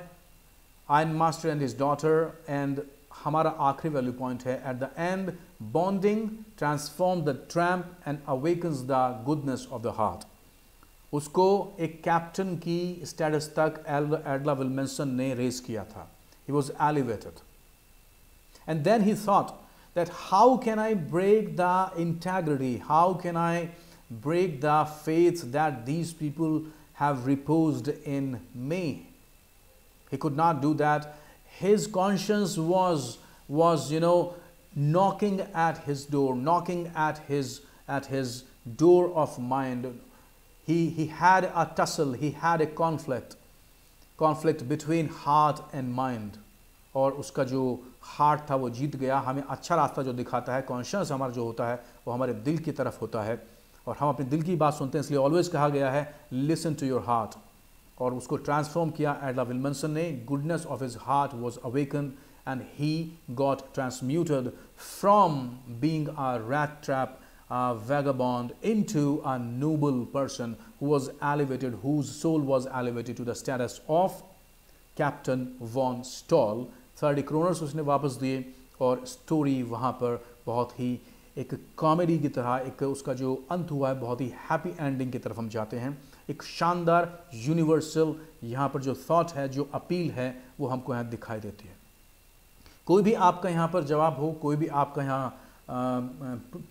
iron master and his daughter. And हमारा आखिरी वैल्यू पॉइंट है, at the end bonding transform the tramp and awakens the goodness of the heart. उसको एक कैप्टन की स्टेटस तक एडला विल्मसन ने रेस किया था. He was elevated. And then he thought that how can I break the integrity, how can I break the faith that these people have reposed in me. He could not do that. His conscience was knocking at his door, knocking at his door of mind. He had a tussle, he had a conflict. Conflict between heart and mind, और उसका जो heart था वो जीत गया। हमें अच्छा रास्ता जो दिखाता है, कॉन्शियस हमारा जो होता है वो हमारे दिल की तरफ होता है, और हम अपने दिल की बात सुनते हैं। इसलिए ऑलवेज कहा गया है लिसन टू योर हार्ट, और उसको ट्रांसफॉर्म किया एडला विल्मनसन ने। Goodness of his heart was awaken and he got transmuted from being a rat trap, a vagabond, into a noble person who was elevated, whose soul was elevated to the status of Captain von Stoll। 30 kroners उसने वापस दिए, और story वहाँ पर बहुत ही एक comedy की तरह, एक उसका जो अंत हुआ है बहुत ही हैप्पी एंडिंग की तरफ हम जाते हैं। एक शानदार यूनिवर्सल यहाँ पर जो थॉट है, जो अपील है, वो हमको यहाँ दिखाई देती है। कोई भी आपका यहाँ पर जवाब हो, कोई भी आपका यहाँ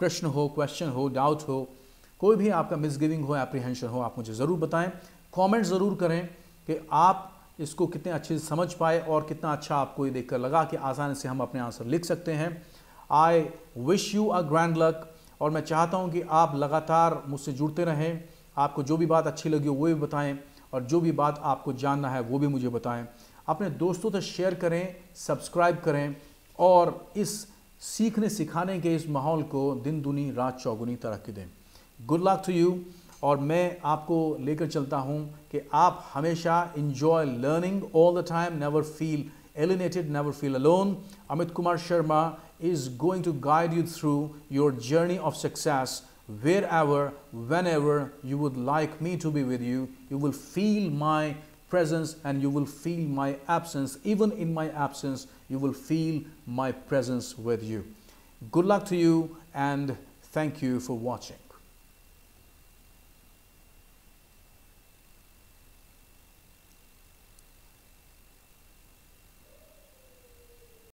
प्रश्न हो, क्वेश्चन हो, डाउट हो, कोई भी आपका मिसगिविंग हो, एप्रीहेंशन हो, आप मुझे ज़रूर बताएं। कमेंट ज़रूर करें कि आप इसको कितने अच्छे से समझ पाए और कितना अच्छा आपको ये देखकर लगा कि आसानी से हम अपने आंसर लिख सकते हैं। I wish you a grand luck, और मैं चाहता हूँ कि आप लगातार मुझसे जुड़ते रहें। आपको जो भी बात अच्छी लगी हो वो भी बताएँ, और जो भी बात आपको जानना है वो भी मुझे बताएं। अपने दोस्तों से शेयर करें, सब्सक्राइब करें, और इस सीखने सिखाने के इस माहौल को दिन दूनी रात चौगुनी तरक्की दें। गुड लक टू यू, और मैं आपको लेकर चलता हूं कि आप हमेशा enjoy learning all the time, never feel alienated, never feel alone। Amit Kumar Sharma is going to guide you through your journey of success wherever, whenever you would like me to be with you. You will feel my presence and you will feel my absence. Even in my absence, you will feel my presence with you. Good luck to you, and thank you for watching.